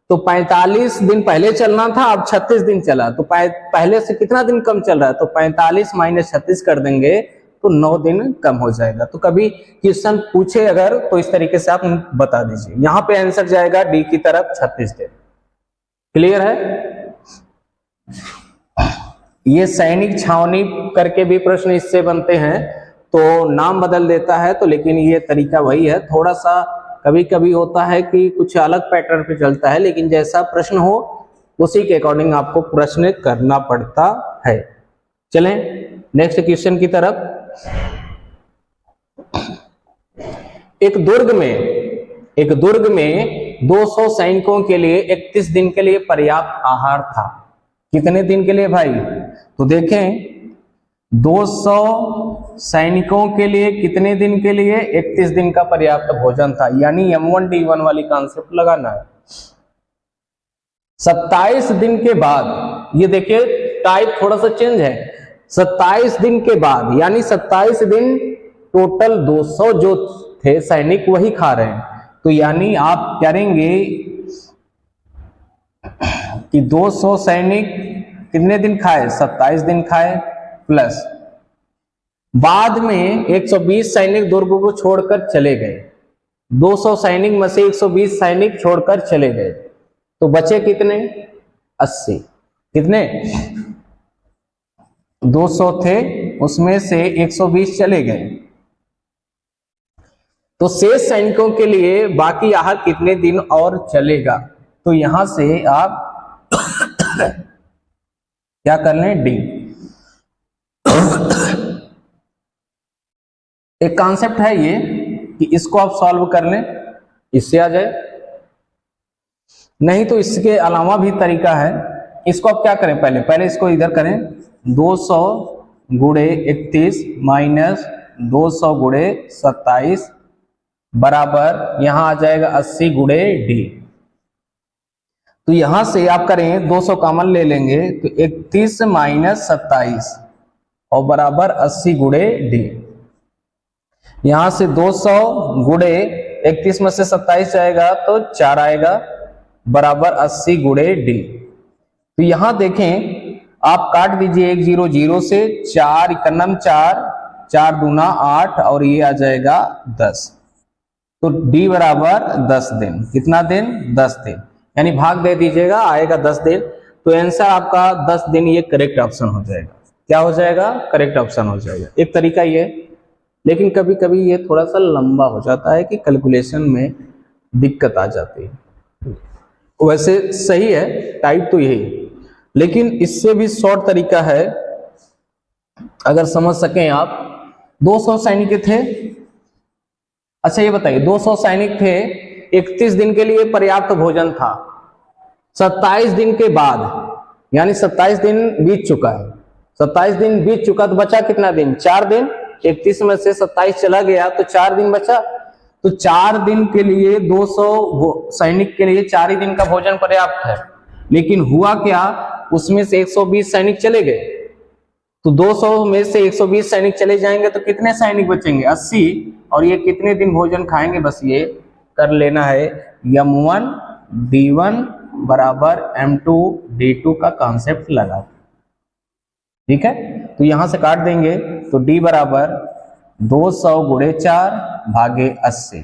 A: तो 45 दिन पहले चलना था, अब 36 दिन चला, तो पहले से कितना दिन कम चल रहा है, तो 45 माइनस 36 कर देंगे तो 9 दिन कम हो जाएगा। तो कभी क्वेश्चन पूछे अगर तो इस तरीके से आप बता दीजिए। यहां पे आंसर जाएगा डी की तरफ 36 दिन। क्लियर है। ये सैनिक छावनी करके भी प्रश्न इससे बनते हैं, तो नाम बदल देता है तो, लेकिन ये तरीका वही है। थोड़ा सा कभी कभी होता है कि कुछ अलग पैटर्न पे चलता है, लेकिन जैसा प्रश्न हो उसी के अकॉर्डिंग आपको प्रश्न करना पड़ता है। चलें नेक्स्ट क्वेश्चन की तरफ। एक दुर्ग में 200 सैनिकों के लिए 31 दिन के लिए पर्याप्त आहार था। कितने दिन के लिए भाई, तो देखें 200 सैनिकों के लिए कितने दिन के लिए 31 दिन का पर्याप्त भोजन था। यानी M1 D1 वाली कॉन्सेप्ट लगाना है। 27 दिन के बाद, ये देखिए टाइप थोड़ा सा चेंज है, 27 दिन के बाद, यानी 27 दिन टोटल 200 जो थे सैनिक वही खा रहे हैं, तो यानी आप करेंगे कि 200 सैनिक कितने दिन खाए, 27 दिन खाए, प्लस बाद में 120 सैनिक दुर्ग को छोड़कर चले गए। 200 सैनिक में से 120 सैनिक छोड़कर चले गए, तो बचे कितने, 80। कितने, 200 थे, उसमें से 120 चले गए, तो शेष सैनिकों के लिए बाकी आहार कितने दिन और चलेगा। तो यहां से आप क्या कर लें, डी। एक कॉन्सेप्ट है ये कि इसको आप सॉल्व कर लें, इससे आ जाए, नहीं तो इसके अलावा भी तरीका है। इसको आप क्या करें, पहले इसको इधर करें, 200 गुणे 31 माइनस 200 गुणे 27 बराबर यहां आ जाएगा 80 गुणे डी। तो यहां से आप करें 200 कॉमन ले लेंगे तो 31 माइनस 27 और बराबर 80 गुणे डी। यहां से 200 गुणे 31 में से 27 जाएगा तो 4 आएगा बराबर 80 गुणे डी। तो यहां देखें, आप काट दीजिए 1 0 0 से, 4 इकन्नम 4, 4 दूना 8 और ये आ जाएगा 10। तो डी बराबर 10 दिन। कितना दिन, 10 दिन, यानी भाग दे दीजिएगा, आएगा 10 दिन। तो आंसर आपका 10 दिन, ये करेक्ट ऑप्शन हो जाएगा। क्या हो जाएगा, करेक्ट ऑप्शन हो जाएगा। एक तरीका ये, लेकिन कभी कभी ये थोड़ा सा लंबा हो जाता है कि कैलकुलेशन में दिक्कत आ जाती है। वैसे सही है, टाइप तो यही, लेकिन इससे भी शॉर्ट तरीका है, अगर समझ सकें आप। 200 सैनिक थे, अच्छा ये बताइए, 200 सैनिक थे, 31 दिन के लिए पर्याप्त भोजन था। 27 दिन के बाद, यानी 27 दिन बीत चुका है, 27 दिन बीत चुका तो बचा कितना दिन, 4 दिन। 31 में से 27 चला गया तो 4 दिन बचा। तो 4 दिन के लिए 200 सैनिक के लिए 4 ही दिन का भोजन पर्याप्त है। लेकिन हुआ क्या, उसमें से 120 सैनिक चले गए, तो 200 में से 120 सैनिक चले जाएंगे तो कितने सैनिक बचेंगे, 80। और ये कितने दिन भोजन खाएंगे, बस ये कर लेना है। M1 D1 बराबर M2 D2 का कॉन्सेप्ट लगा, ठीक है। तो यहां से काट देंगे तो D बराबर 200 गुणे 4 भागे 80।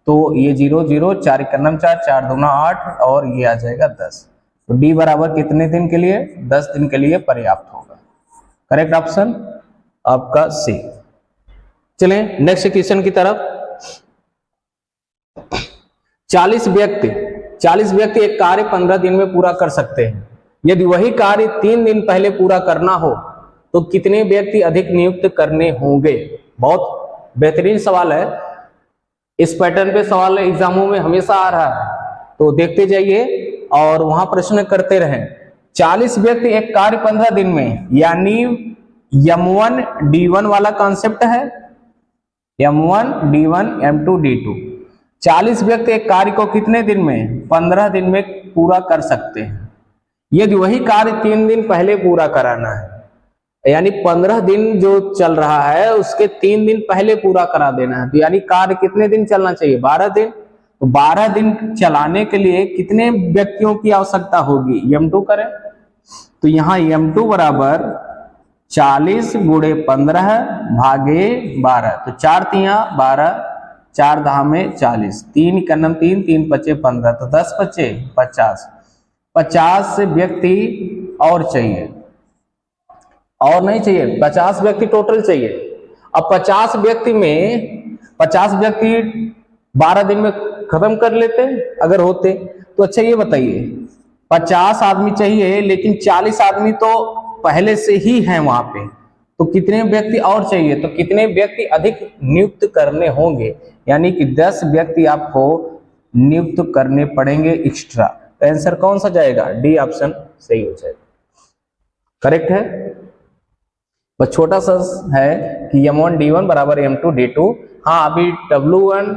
A: तो ये 0 0, 4 इकन्नम 4, 4 दूना 8 और ये आ जाएगा 10। तो D बराबर कितने दिन के लिए, 10 दिन के लिए पर्याप्त होगा। करेक्ट ऑप्शन आपका सी। चलें नेक्स्ट क्वेश्चन की तरफ। 40 व्यक्ति एक कार्य 15 दिन में पूरा कर सकते हैं। यदि वही कार्य 3 दिन पहले पूरा करना हो तो कितने व्यक्ति अधिक नियुक्त करने होंगे। बहुत बेहतरीन सवाल है, इस पैटर्न पे सवाल एग्जामों में हमेशा आ रहा है, तो देखते जाइए और वहां प्रश्न करते रहें। 40 व्यक्ति एक कार्य 15 दिन में, यानी M1 D1 वाला कॉन्सेप्ट है, M1 D1 M2 D2। 40 व्यक्ति एक कार्य को कितने दिन में, 15 दिन में पूरा कर सकते हैं। यदि वही कार्य 3 दिन पहले पूरा कराना है, यानी 15 दिन जो चल रहा है उसके 3 दिन पहले पूरा करा देना है, तो यानी कार्य कितने दिन चलना चाहिए, 12 दिन। तो 12 दिन चलाने के लिए कितने व्यक्तियों की आवश्यकता होगी, M2 करें। तो यहाँ M2 बराबर 40 गुणे 15 भागे 12। तो 4 तिया 12, 4 दहा में 40, 3 इकन्नम 3, 3 पचे 15, तो 10 पचे 50। 50 व्यक्ति और चाहिए, और नहीं चाहिए, 50 व्यक्ति टोटल चाहिए। अब 50 व्यक्ति में 50 व्यक्ति 12 दिन में खत्म कर लेते अगर होते तो। अच्छा ये बताइए, 50 आदमी चाहिए लेकिन 40 आदमी तो पहले से ही हैं वहां पे, तो कितने व्यक्ति और चाहिए, तो कितने व्यक्ति अधिक नियुक्त करने होंगे, यानी कि 10 व्यक्ति आपको नियुक्त करने पड़ेंगे एक्स्ट्रा। आंसर कौन सा जाएगा, डी ऑप्शन सही हो जाएगा। करेक्ट है, बस छोटा सा है कि M1 D1 बराबर M2 D2। हाँ अभी W1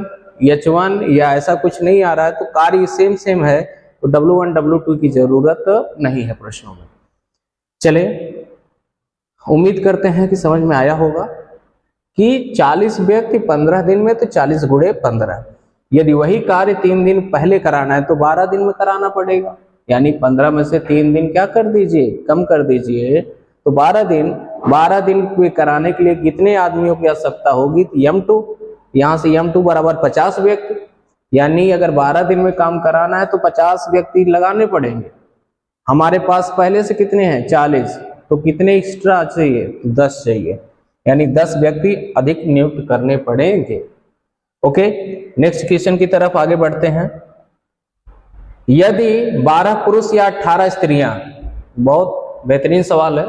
A: H1 या ऐसा कुछ नहीं आ रहा है, तो कार्य सेम है, तो W1 W2 की जरूरत नहीं है प्रश्नों में। चले, उम्मीद करते हैं कि समझ में आया होगा कि 40 व्यक्ति 15 दिन में, तो 40 गुणे 15, यदि वही कार्य 3 दिन पहले कराना है तो 12 दिन में कराना पड़ेगा, यानी 15 में से 3 दिन क्या कर दीजिए, कम कर दीजिए, तो 12 दिन में कराने के लिए कितने आदमियों की आवश्यकता होगी, m2, यहाँ से m2 बराबर 50 व्यक्ति, यानी अगर 12 दिन में काम कराना है तो 50 व्यक्ति लगाने पड़ेंगे। हमारे पास पहले से कितने हैं, 40, तो कितने एक्स्ट्रा चाहिए, 10 चाहिए, यानी 10 व्यक्ति अधिक नियुक्त करने पड़ेंगे। ओके, नेक्स्ट क्वेश्चन की तरफ आगे बढ़ते हैं। यदि 12 पुरुष या 18 स्त्रियां, बहुत बेहतरीन सवाल है,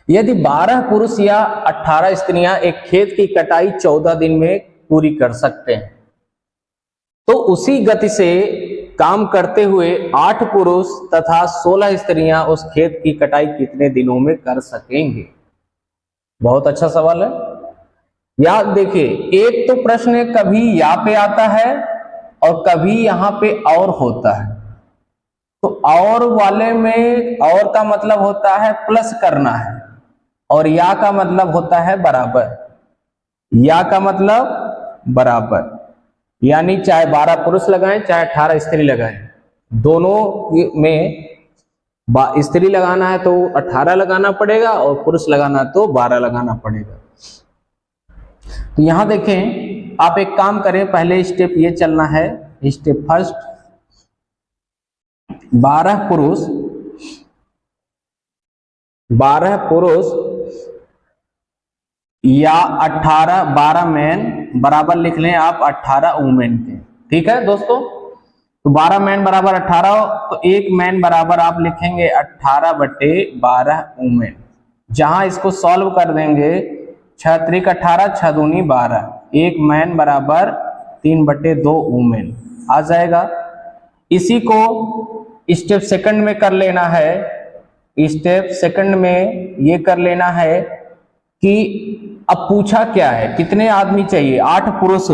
A: यदि 12 पुरुष या 18 स्त्रियां एक खेत की कटाई 14 दिन में पूरी कर सकते हैं, तो उसी गति से काम करते हुए 8 पुरुष तथा 16 स्त्रियां उस खेत की कटाई कितने दिनों में कर सकेंगे। बहुत अच्छा सवाल है। याद देखिए, एक तो प्रश्न कभी यहाँ पे आता है और कभी यहाँ पे और होता है, तो और वाले में और का मतलब होता है प्लस करना है, और या का मतलब होता है बराबर, या का मतलब बराबर, यानी चाहे 12 पुरुष लगाएं चाहे 18 स्त्री लगाएं, दोनों में स्त्री लगाना है तो 18 लगाना पड़ेगा और पुरुष लगाना है तो 12 लगाना पड़ेगा। तो यहां देखें, आप एक काम करें, पहले स्टेप ये चलना है, स्टेप फर्स्ट, 12 पुरुष या 18, 12 मैन बराबर लिख लें आप 18 वुमेन के, ठीक है दोस्तों। तो 12 मैन बराबर 18, तो एक मैन बराबर आप लिखेंगे 18/12 वुमेन। जहां इसको सॉल्व कर देंगे, 6 त्रिक 18, 6 दूनी 12, एक मैन बराबर 3/2 वुमेन आ जाएगा। इसी को स्टेप सेकंड में कर लेना है, स्टेप सेकंड में ये कर लेना है कि अब पूछा क्या है, कितने आदमी चाहिए, 8 पुरुष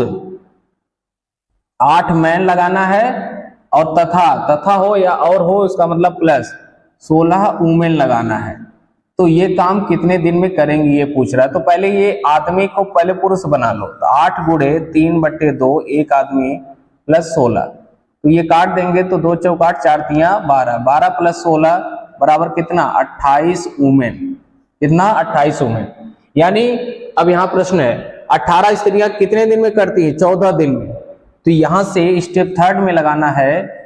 A: 8 मैन लगाना है, और तथा हो या और हो, इसका मतलब प्लस 16 वुमेन लगाना है। तो ये काम कितने दिन में करेंगे ये पूछ रहा है। तो पहले ये आदमी को पहले पुरुष बना लो, तो 8 गुणे 3/2, एक आदमी प्लस 16, तो ये काट देंगे तो 2 चौकाट 4 तियां 12, 12 प्लस 16 बराबर कितना, 28 वुमेन, कितना 28 वुमेन। यानी अब यहाँ प्रश्न है 18 स्त्रियां कितने दिन में करती है, 14 दिन में। तो यहां से स्टेप थर्ड में लगाना है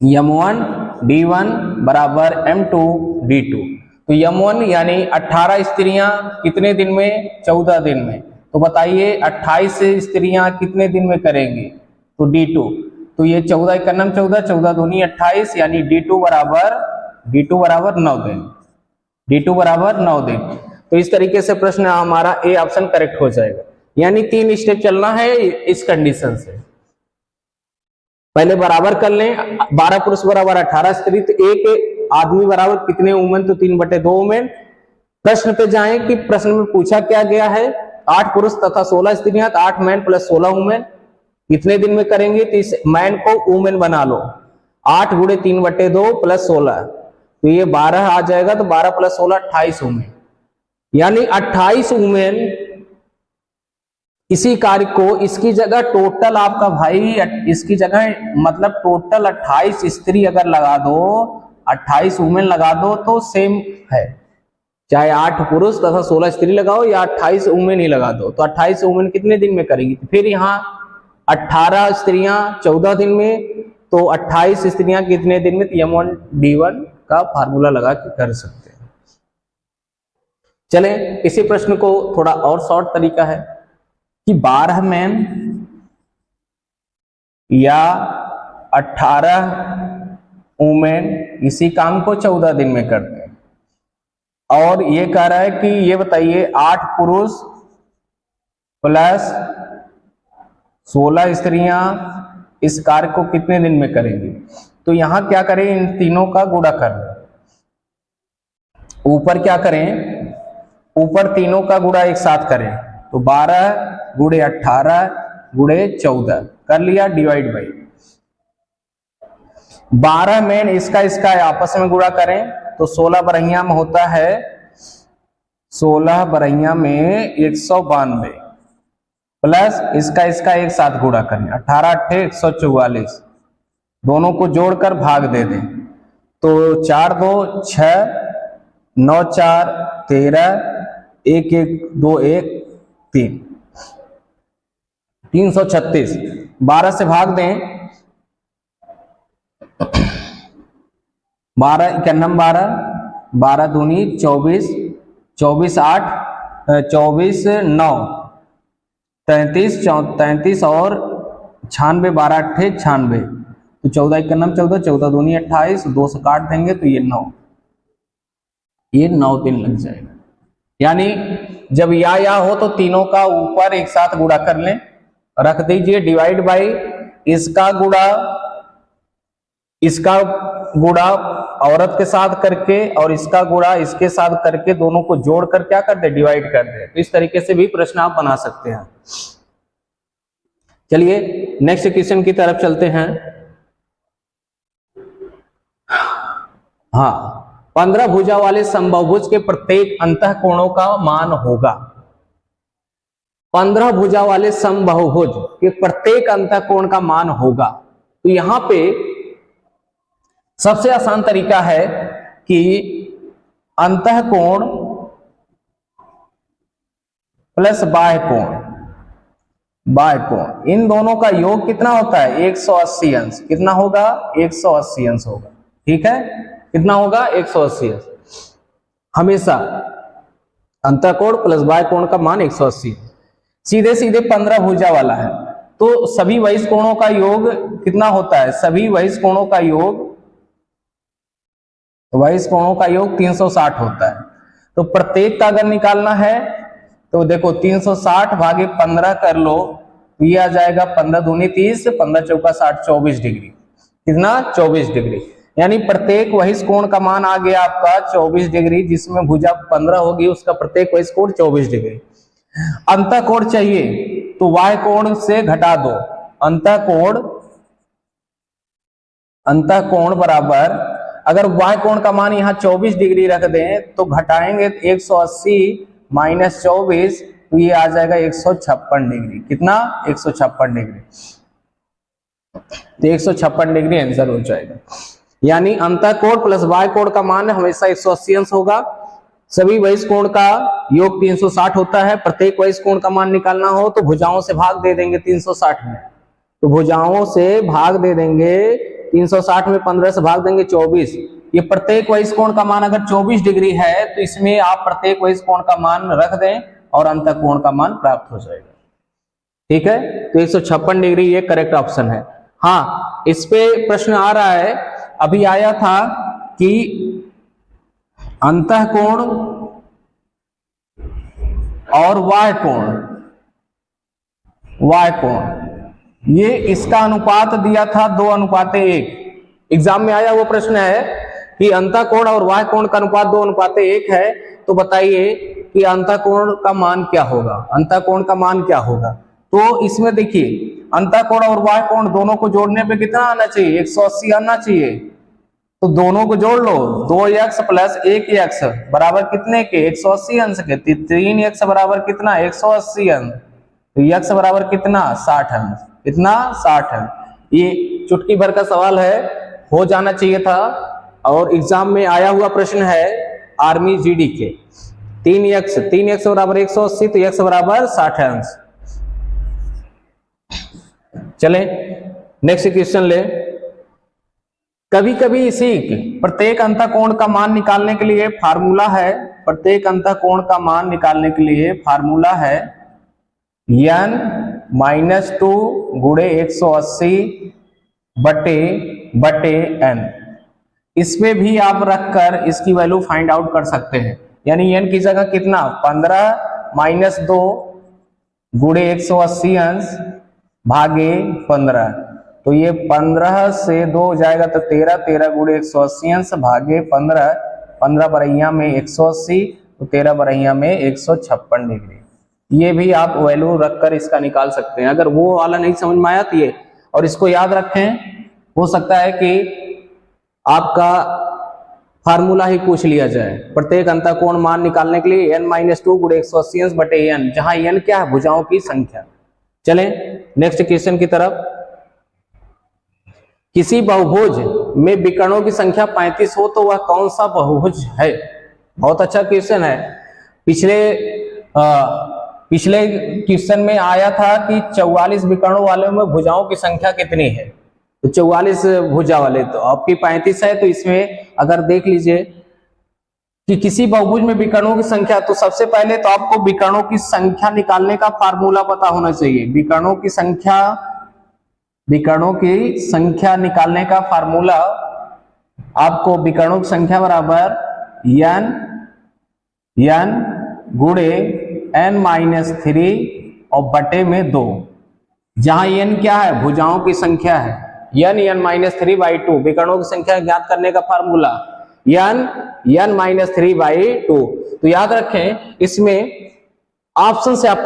A: m1 d1 बराबर m2 d2। तो m1 यानी 18 स्त्रियां कितने दिन में, 14 दिन में। तो बताइए 28 स्त्रियां कितने दिन में करेंगी, तो d2, तो ये 14 एक नम 14, 14 दूनी 28, यानी d2 बराबर 9 दिन, d2 बराबर 9 दिन। तो इस तरीके से प्रश्न हमारा ए ऑप्शन करेक्ट हो जाएगा। यानी 3 स्टेप चलना है इस कंडीशन से। पहले बराबर कर लें, 12 पुरुष बराबर 18 स्त्री, तो एक आदमी बराबर कितने वुमेन, तो 3/2 वुमेन। प्रश्न पे जाएं कि प्रश्न में पूछा क्या गया है, 8 पुरुष तथा 16 स्त्रियां, 8 मैन प्लस 16 वुमेन कितने दिन में करेंगे, तो इस मैन को वुमेन बना लो, 8 गुणे 3/2 प्लस 16, तो ये 12 आ जाएगा, तो 12 प्लस 16 28 वुमेन, यानी 28 वुमेन इसी कार्य को, इसकी जगह टोटल आपका भाई, इसकी जगह मतलब टोटल 28 स्त्री अगर लगा दो, 28 वुमेन लगा दो तो सेम है, चाहे 8 पुरुष तथा 16 स्त्री लगाओ या 28 वुमेन ही लगा दो, तो 28 वुमेन कितने दिन में करेगी। तो फिर यहाँ 18 स्त्रियां 14 दिन में, तो 28 स्त्रियां कितने दिन में, तो m1 d1 का फार्मूला लगा के कर सकते हैं। चले इसी प्रश्न को थोड़ा और शॉर्ट तरीका है कि 12 मैन या 18 वुमेन इसी काम को 14 दिन में करते हैं, और ये कह रहा है कि ये बताइए 8 पुरुष प्लस 16 स्त्रियां इस कार्य को कितने दिन में करेंगी। तो यहां क्या करें, इन तीनों का गुणा कर लें, ऊपर क्या करें, ऊपर तीनों का गुणा एक साथ करें, तो 12 गुणे 18 गुणे 14 कर लिया, डिवाइड बाई 12 मैन इसका आपस में गुणा करें, तो 16 बरहिया में होता है, 16 बरहिया में 192, प्लस इसका एक साथ गुणा करें, 18 8 144, दोनों को जोड़कर भाग दे दें तो 4 2 6, 9 4 13, 1 1 2 1 3, 336, 12 से भाग दें, 12 91 12, 12 दूनी 24, 24 8, 24 9, 33 33 और 96, 12 8 96, तो 14 91 14, 14 दूनी 28, 2 से काट देंगे तो ये 9, ये 9 3 लग जाएगा। यानी जब या हो तो तीनों का ऊपर एक साथ गुणा कर लें, रख दीजिए, डिवाइड बाई इसका गुणा औरत के साथ करके और इसका गुणा इसके साथ करके दोनों को जोड़कर क्या कर दे, डिवाइड कर दे। तो इस तरीके से भी प्रश्न आप बना सकते हैं। चलिए नेक्स्ट क्वेश्चन की तरफ चलते हैं। हाँ, 15 भुजा वाले समबाहुभुज के प्रत्येक अंतःकोणों का मान होगा। 15 भुजा वाले समबाहुभुज के प्रत्येक अंतःकोण का मान होगा। तो यहां पे सबसे आसान तरीका है कि अंतःकोण प्लस बाह्य कोण, इन दोनों का योग कितना होता है, 180 अंश। कितना होगा, 180 अंश होगा। ठीक है, कितना होगा, 180 अंश। हमेशा अंतःकोण प्लस बाह्य कोण का मान 180। सीधे सीधे 15 भुजा वाला है तो सभी बहिष कोणों का योग कितना होता है, सभी बहिष कोणों का योग 360 होता है। तो प्रत्येक का अगर निकालना है तो देखो 360 भागे 15 कर लो, ये आ जाएगा 15 दूनी 30, 15 चौका 60, 24 डिग्री। कितना, 24 डिग्री। यानी प्रत्येक बहिष कोण का मान आ गया आपका 24 डिग्री, जिसमें भुजा 15 होगी उसका प्रत्येक बहिष कोण 24 डिग्री। अंतःकोण चाहिए तो बाह्य कोण से घटा दो, अंतःकोण बराबर, अगर बाह्य कोण का मान यहाँ 24 डिग्री रख दें तो घटाएंगे 180 माइनस 24, तो ये आ जाएगा 156 डिग्री। कितना, 156 डिग्री। तो 156 डिग्री आंसर हो जाएगा। यानी अंतःकोण प्लस बाह्य कोण का मान हमेशा 180 अंश होगा। सभी बहिष कोण का योग 360 होता है। प्रत्येक बहिष कोण का मान निकालना हो तो भुजाओं से भाग दे देंगे 360 में, तो भुजाओं से भाग दे देंगे 360 में 15 से भाग देंगे 24। ये प्रत्येक बहिष कोण का मान अगर 24 डिग्री है तो इसमें आप प्रत्येक बहिष कोण का मान रख दें और अंतःकोण का मान प्राप्त हो जाएगा। ठीक है, तो 156 डिग्री ये करेक्ट ऑप्शन है। हाँ, इस पे प्रश्न आ रहा है, अभी आया था कि अंतःकोण और बाह्य कोण, ये इसका अनुपात दिया था 2:1। एग्जाम में आया वो प्रश्न है कि अंतःकोण और बाह्य कोण का अनुपात 2:1 है, तो बताइए कि अंतःकोण का मान क्या होगा, अंतःकोण का मान क्या होगा। तो इसमें देखिए अंतःकोण और बाह्य कोण दोनों को जोड़ने पे कितना आना चाहिए, 180 आना चाहिए। तो दोनों को जोड़ लो, 2x प्लस 1x बराबर कितने के, 180 अंश के। 3x बराबर कितना, 180 अंश। तो x बराबर कितना, 60 अंश। कितना, 60 अंश। ये चुटकी भर का सवाल है, हो जाना चाहिए था और एग्जाम में आया हुआ प्रश्न है आर्मी जीडी के। 3x बराबर 180, तो x बराबर 60 अंश। चले नेक्स्ट क्वेश्चन ले। कभी कभी इसी प्रत्येक अंतःकोण का मान निकालने के लिए फार्मूला है, प्रत्येक अंतःकोण का मान निकालने के लिए फार्मूला है n-2 गुणे 180 बटे n। इसमें भी आप रखकर इसकी वैल्यू फाइंड आउट कर सकते हैं। यानी n की जगह कितना, 15 - 2 गुणे 180 अंश भागे 15, तो ये 15 से 2 हो जाएगा तो 13 गुणे 180 अंश भागे 15 बरैया में 180, तो 13 बरैया में 156 डिग्री। ये भी आप वैल्यू रखकर इसका निकाल सकते हैं। अगर वो वाला नहीं समझ में आया तो ये, और इसको याद रखें, हो सकता है कि आपका फार्मूला ही पूछ लिया जाए। प्रत्येक अंतःकोण मान निकालने के लिए n - 2 गुणे 180 अंश बटे n, जहां n क्या है, भुजाओं की संख्या। चलें नेक्स्ट क्वेश्चन की तरफ। किसी बहुभुज में विकर्णों की संख्या 35 हो तो वह कौन सा बहुभुज है? बहुत अच्छा क्वेश्चन है। पिछले क्वेश्चन में आया था कि 44 विकर्णों वाले में भुजाओं की संख्या कितनी है, तो 44 भुजा वाले, तो आपकी 35 है। तो इसमें अगर देख लीजिए कि किसी बहुभुज में विकर्णों की संख्या, तो सबसे पहले तो आपको विकर्णों की संख्या निकालने का फार्मूला पता होना चाहिए। विकर्णों की संख्या निकालने का फार्मूला आपको विकर्णों की संख्या बराबर n गुणे n-3 और बटे में 2, जहां n क्या है? भुजाओं की संख्या है। n-3/2 विकर्णों की संख्या ज्ञात करने का फार्मूला n-3/2। तो याद रखें, इसमें ऑप्शन से आप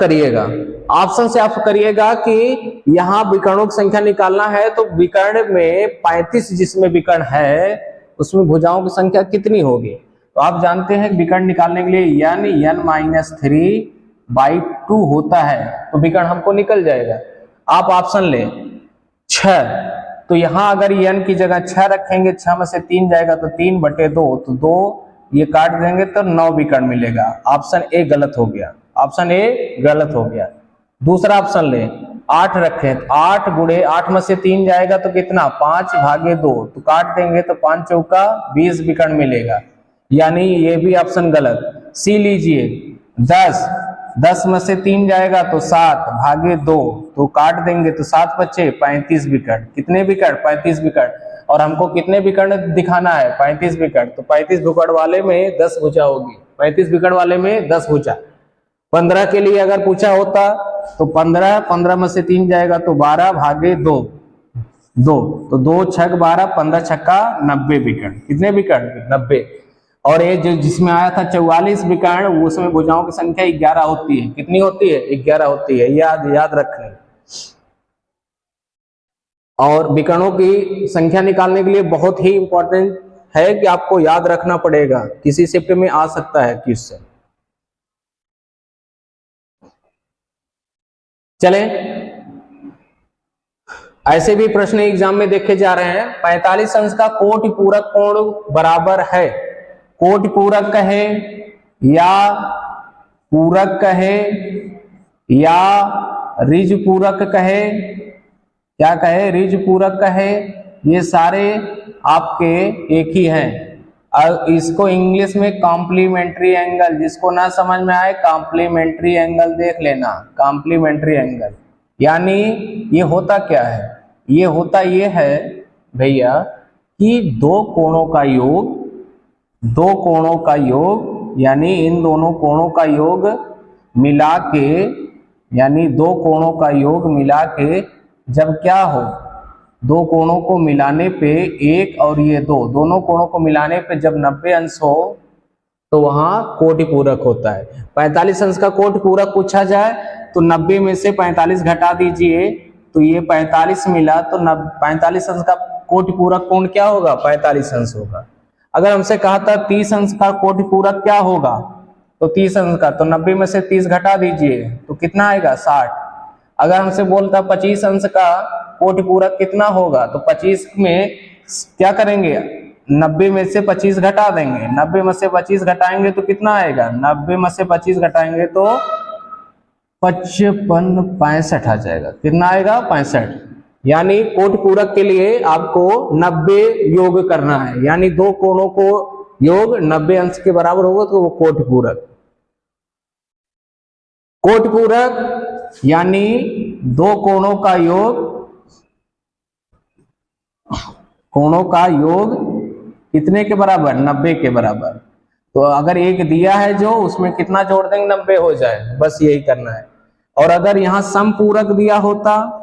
A: करिएगा कि यहां विकर्णों की संख्या निकालना है, तो विकर्ण में 35 जिसमें विकर्ण है उसमें भुजाओं की संख्या कितनी होगी? तो आप जानते हैं विकर्ण निकालने के लिए n-3/2 होता है, तो विकर्ण हमको निकल जाएगा। आप ऑप्शन ले 6, तो यहां अगर n की जगह 6 रखेंगे, 6 में से 3 जाएगा तो 3/2, तो 2 ये काट देंगे तो 9 विकर्ण मिलेगा। ऑप्शन ए गलत हो गया, ऑप्शन ए गलत हो गया। दूसरा ऑप्शन ले 8 रखें, तो 8 गुणे 8 में से 3 जाएगा तो कितना? 5/2, तो काट देंगे तो 5 चौका 20 विकर्ण मिलेगा, यानी ये भी ऑप्शन गलत। सी लीजिए 10 में से 3 जाएगा तो 7/2, तो काट देंगे तो 7 बचे 35 विकर्ण। कितने विकर्ण? 35 विकर्ण। और हमको कितने विकर्ण दिखाना है? 35 विकर्ण। तो 35 विकर्ण वाले में 10 भुजा होगी, 35 विकर्ण वाले में 10 भुजा। 15 के लिए अगर पूछा होता तो 15 में से 3 जाएगा तो 12/2, तो 2 छक 12, 15 छक्का 90 विकर्ण। कितने विकर्ण? 90। और ये जो जिसमें आया था 44 विकर्ण, उसमें भुजाओं की संख्या 11 होती है। कितनी होती है? 11 होती है, याद रखना। और विकर्णों की संख्या निकालने के लिए बहुत ही इंपॉर्टेंट है कि आपको याद रखना पड़ेगा, किसी शिफ्ट में आ सकता है क्वेश्चन। चलें, ऐसे भी प्रश्न एग्जाम में देखे जा रहे हैं। 45 अंश का कोटि पूरक कोण बराबर है, कोटि पूरक कहे या पूरक कहे या ऋज पूरक कहे, क्या कहे? ऋज पूरक कहे, ये सारे आपके एक ही हैं। और इसको इंग्लिश में कॉम्प्लीमेंट्री एंगल, जिसको ना समझ में आए कॉम्प्लीमेंट्री एंगल देख लेना, कॉम्प्लीमेंट्री एंगल। यानी ये होता क्या है? ये होता ये है भैया कि दो कोणों का योग यानी इन दोनों कोणों का योग मिला के, यानी दो कोणों का योग मिला के जब क्या हो, दो कोणों को मिलाने पे एक और ये दोनों कोणों को मिलाने पे जब 90 अंश हो तो वहां कोटि पूरक होता है। 45 अंश का कोटि पूरक पूछा जाए तो 90 में से 45 घटा दीजिए, तो ये 45 मिला, तो 45 अंश का कोटि पूरक कोण क्या होगा? 45 अंश होगा। अगर हमसे कहा था 30 अंश का कोटि पूरक क्या होगा, तो 30 अंश का, तो 90 में से 30 घटा दीजिए तो कितना आएगा? 60। अगर हमसे बोलता 25 अंश का कोटि पूरक कितना होगा, तो 25 में क्या करेंगे? 90 में से 25 घटा देंगे, 90 में से 25 घटाएंगे तो कितना आएगा? 90 में से 25 घटाएंगे तो 65 आ जाएगा। कितना आएगा? 65। यानी कोटि पूरक के लिए आपको 90 योग करना है, यानी दो कोणों को योग 90 अंश के बराबर होगा तो वो कोटि पूरक। कोटि पूरक यानी दो कोणों का योग कितने के बराबर? 90 के बराबर। तो अगर एक दिया है जो, उसमें कितना जोड़ देंगे? 90 हो जाए, बस यही करना है। और अगर यहां समपूरक दिया होता,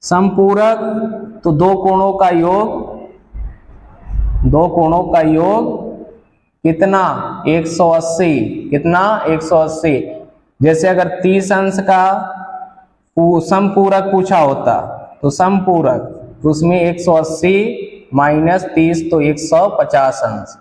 A: समपूरक, तो दो कोणों का योग कितना? 180। कितना? 180। जैसे अगर 30 अंश का समपूरक पूछा होता तो समपूरक, तो उसमें 180 माइनस 30 तो 150 अंश।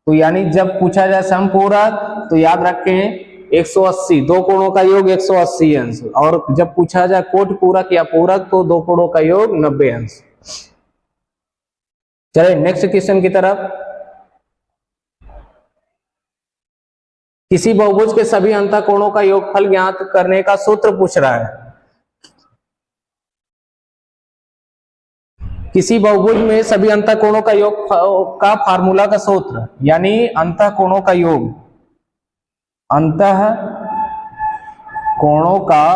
A: तो यानी जब पूछा जाए समपूरक तो याद रखें 180, दो कोणों का योग 180 अंश, और जब पूछा जाए कोट पूरक या पूरक तो दो कोणों का योग 90 अंश। चलिए नेक्स्ट क्वेश्चन की तरफ। किसी बहुभुज के सभी अंतःकोणों का योगफल ज्ञात करने का सूत्र पूछ रहा है। किसी बहुभुज में सभी अंतःकोणों का योग का फार्मूला का सूत्र, यानी अंतःकोणों का योग, अंतःकोणों का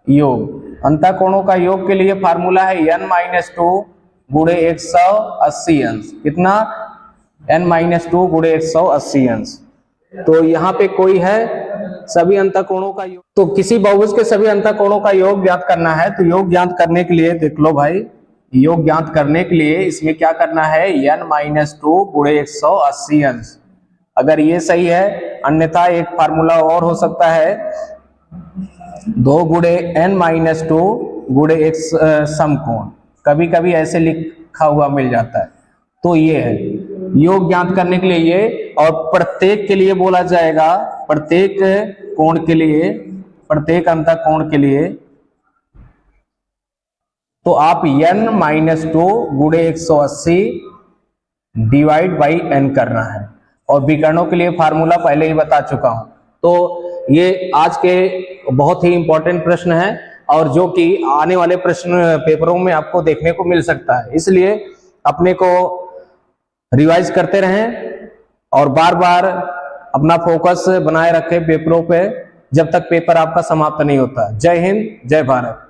A: योग, अंतःकोणों का योग के लिए फार्मूला है n-2 गुणे 180 अंश। कितना? n-2 गुणे 180 अंश। तो यहाँ पे कोई है सभी अंतःकोणों का योग, तो किसी बहुभुज के सभी अंतःकोणों का योग ज्ञात करना है। तो योग ज्ञात करने के लिए देख लो भाई, योग ज्ञात करने के लिए इसमें क्या करना है, n-2 गुणे 180 अंश। अगर ये सही है, अन्यथा एक फार्मूला और हो सकता है 2 गुणे n-2 गुणे एक समकोण, कभी कभी ऐसे लिखा हुआ मिल जाता है। तो ये है योग ज्ञात करने के लिए ये, और प्रत्येक के लिए बोला जाएगा, प्रत्येक कोण के लिए, प्रत्येक अंतःकोण के लिए तो आप n-2 गुणे 180 डिवाइड बाई n करना है। और विकर्णों के लिए फार्मूला पहले ही बता चुका हूं। तो ये आज के बहुत ही इंपॉर्टेंट प्रश्न है, और जो कि आने वाले प्रश्न पेपरों में आपको देखने को मिल सकता है, इसलिए अपने को रिवाइज करते रहें और बार बार अपना फोकस बनाए रखें पेपरों पे, जब तक पेपर आपका समाप्त नहीं होता। जय हिंद, जय भारत।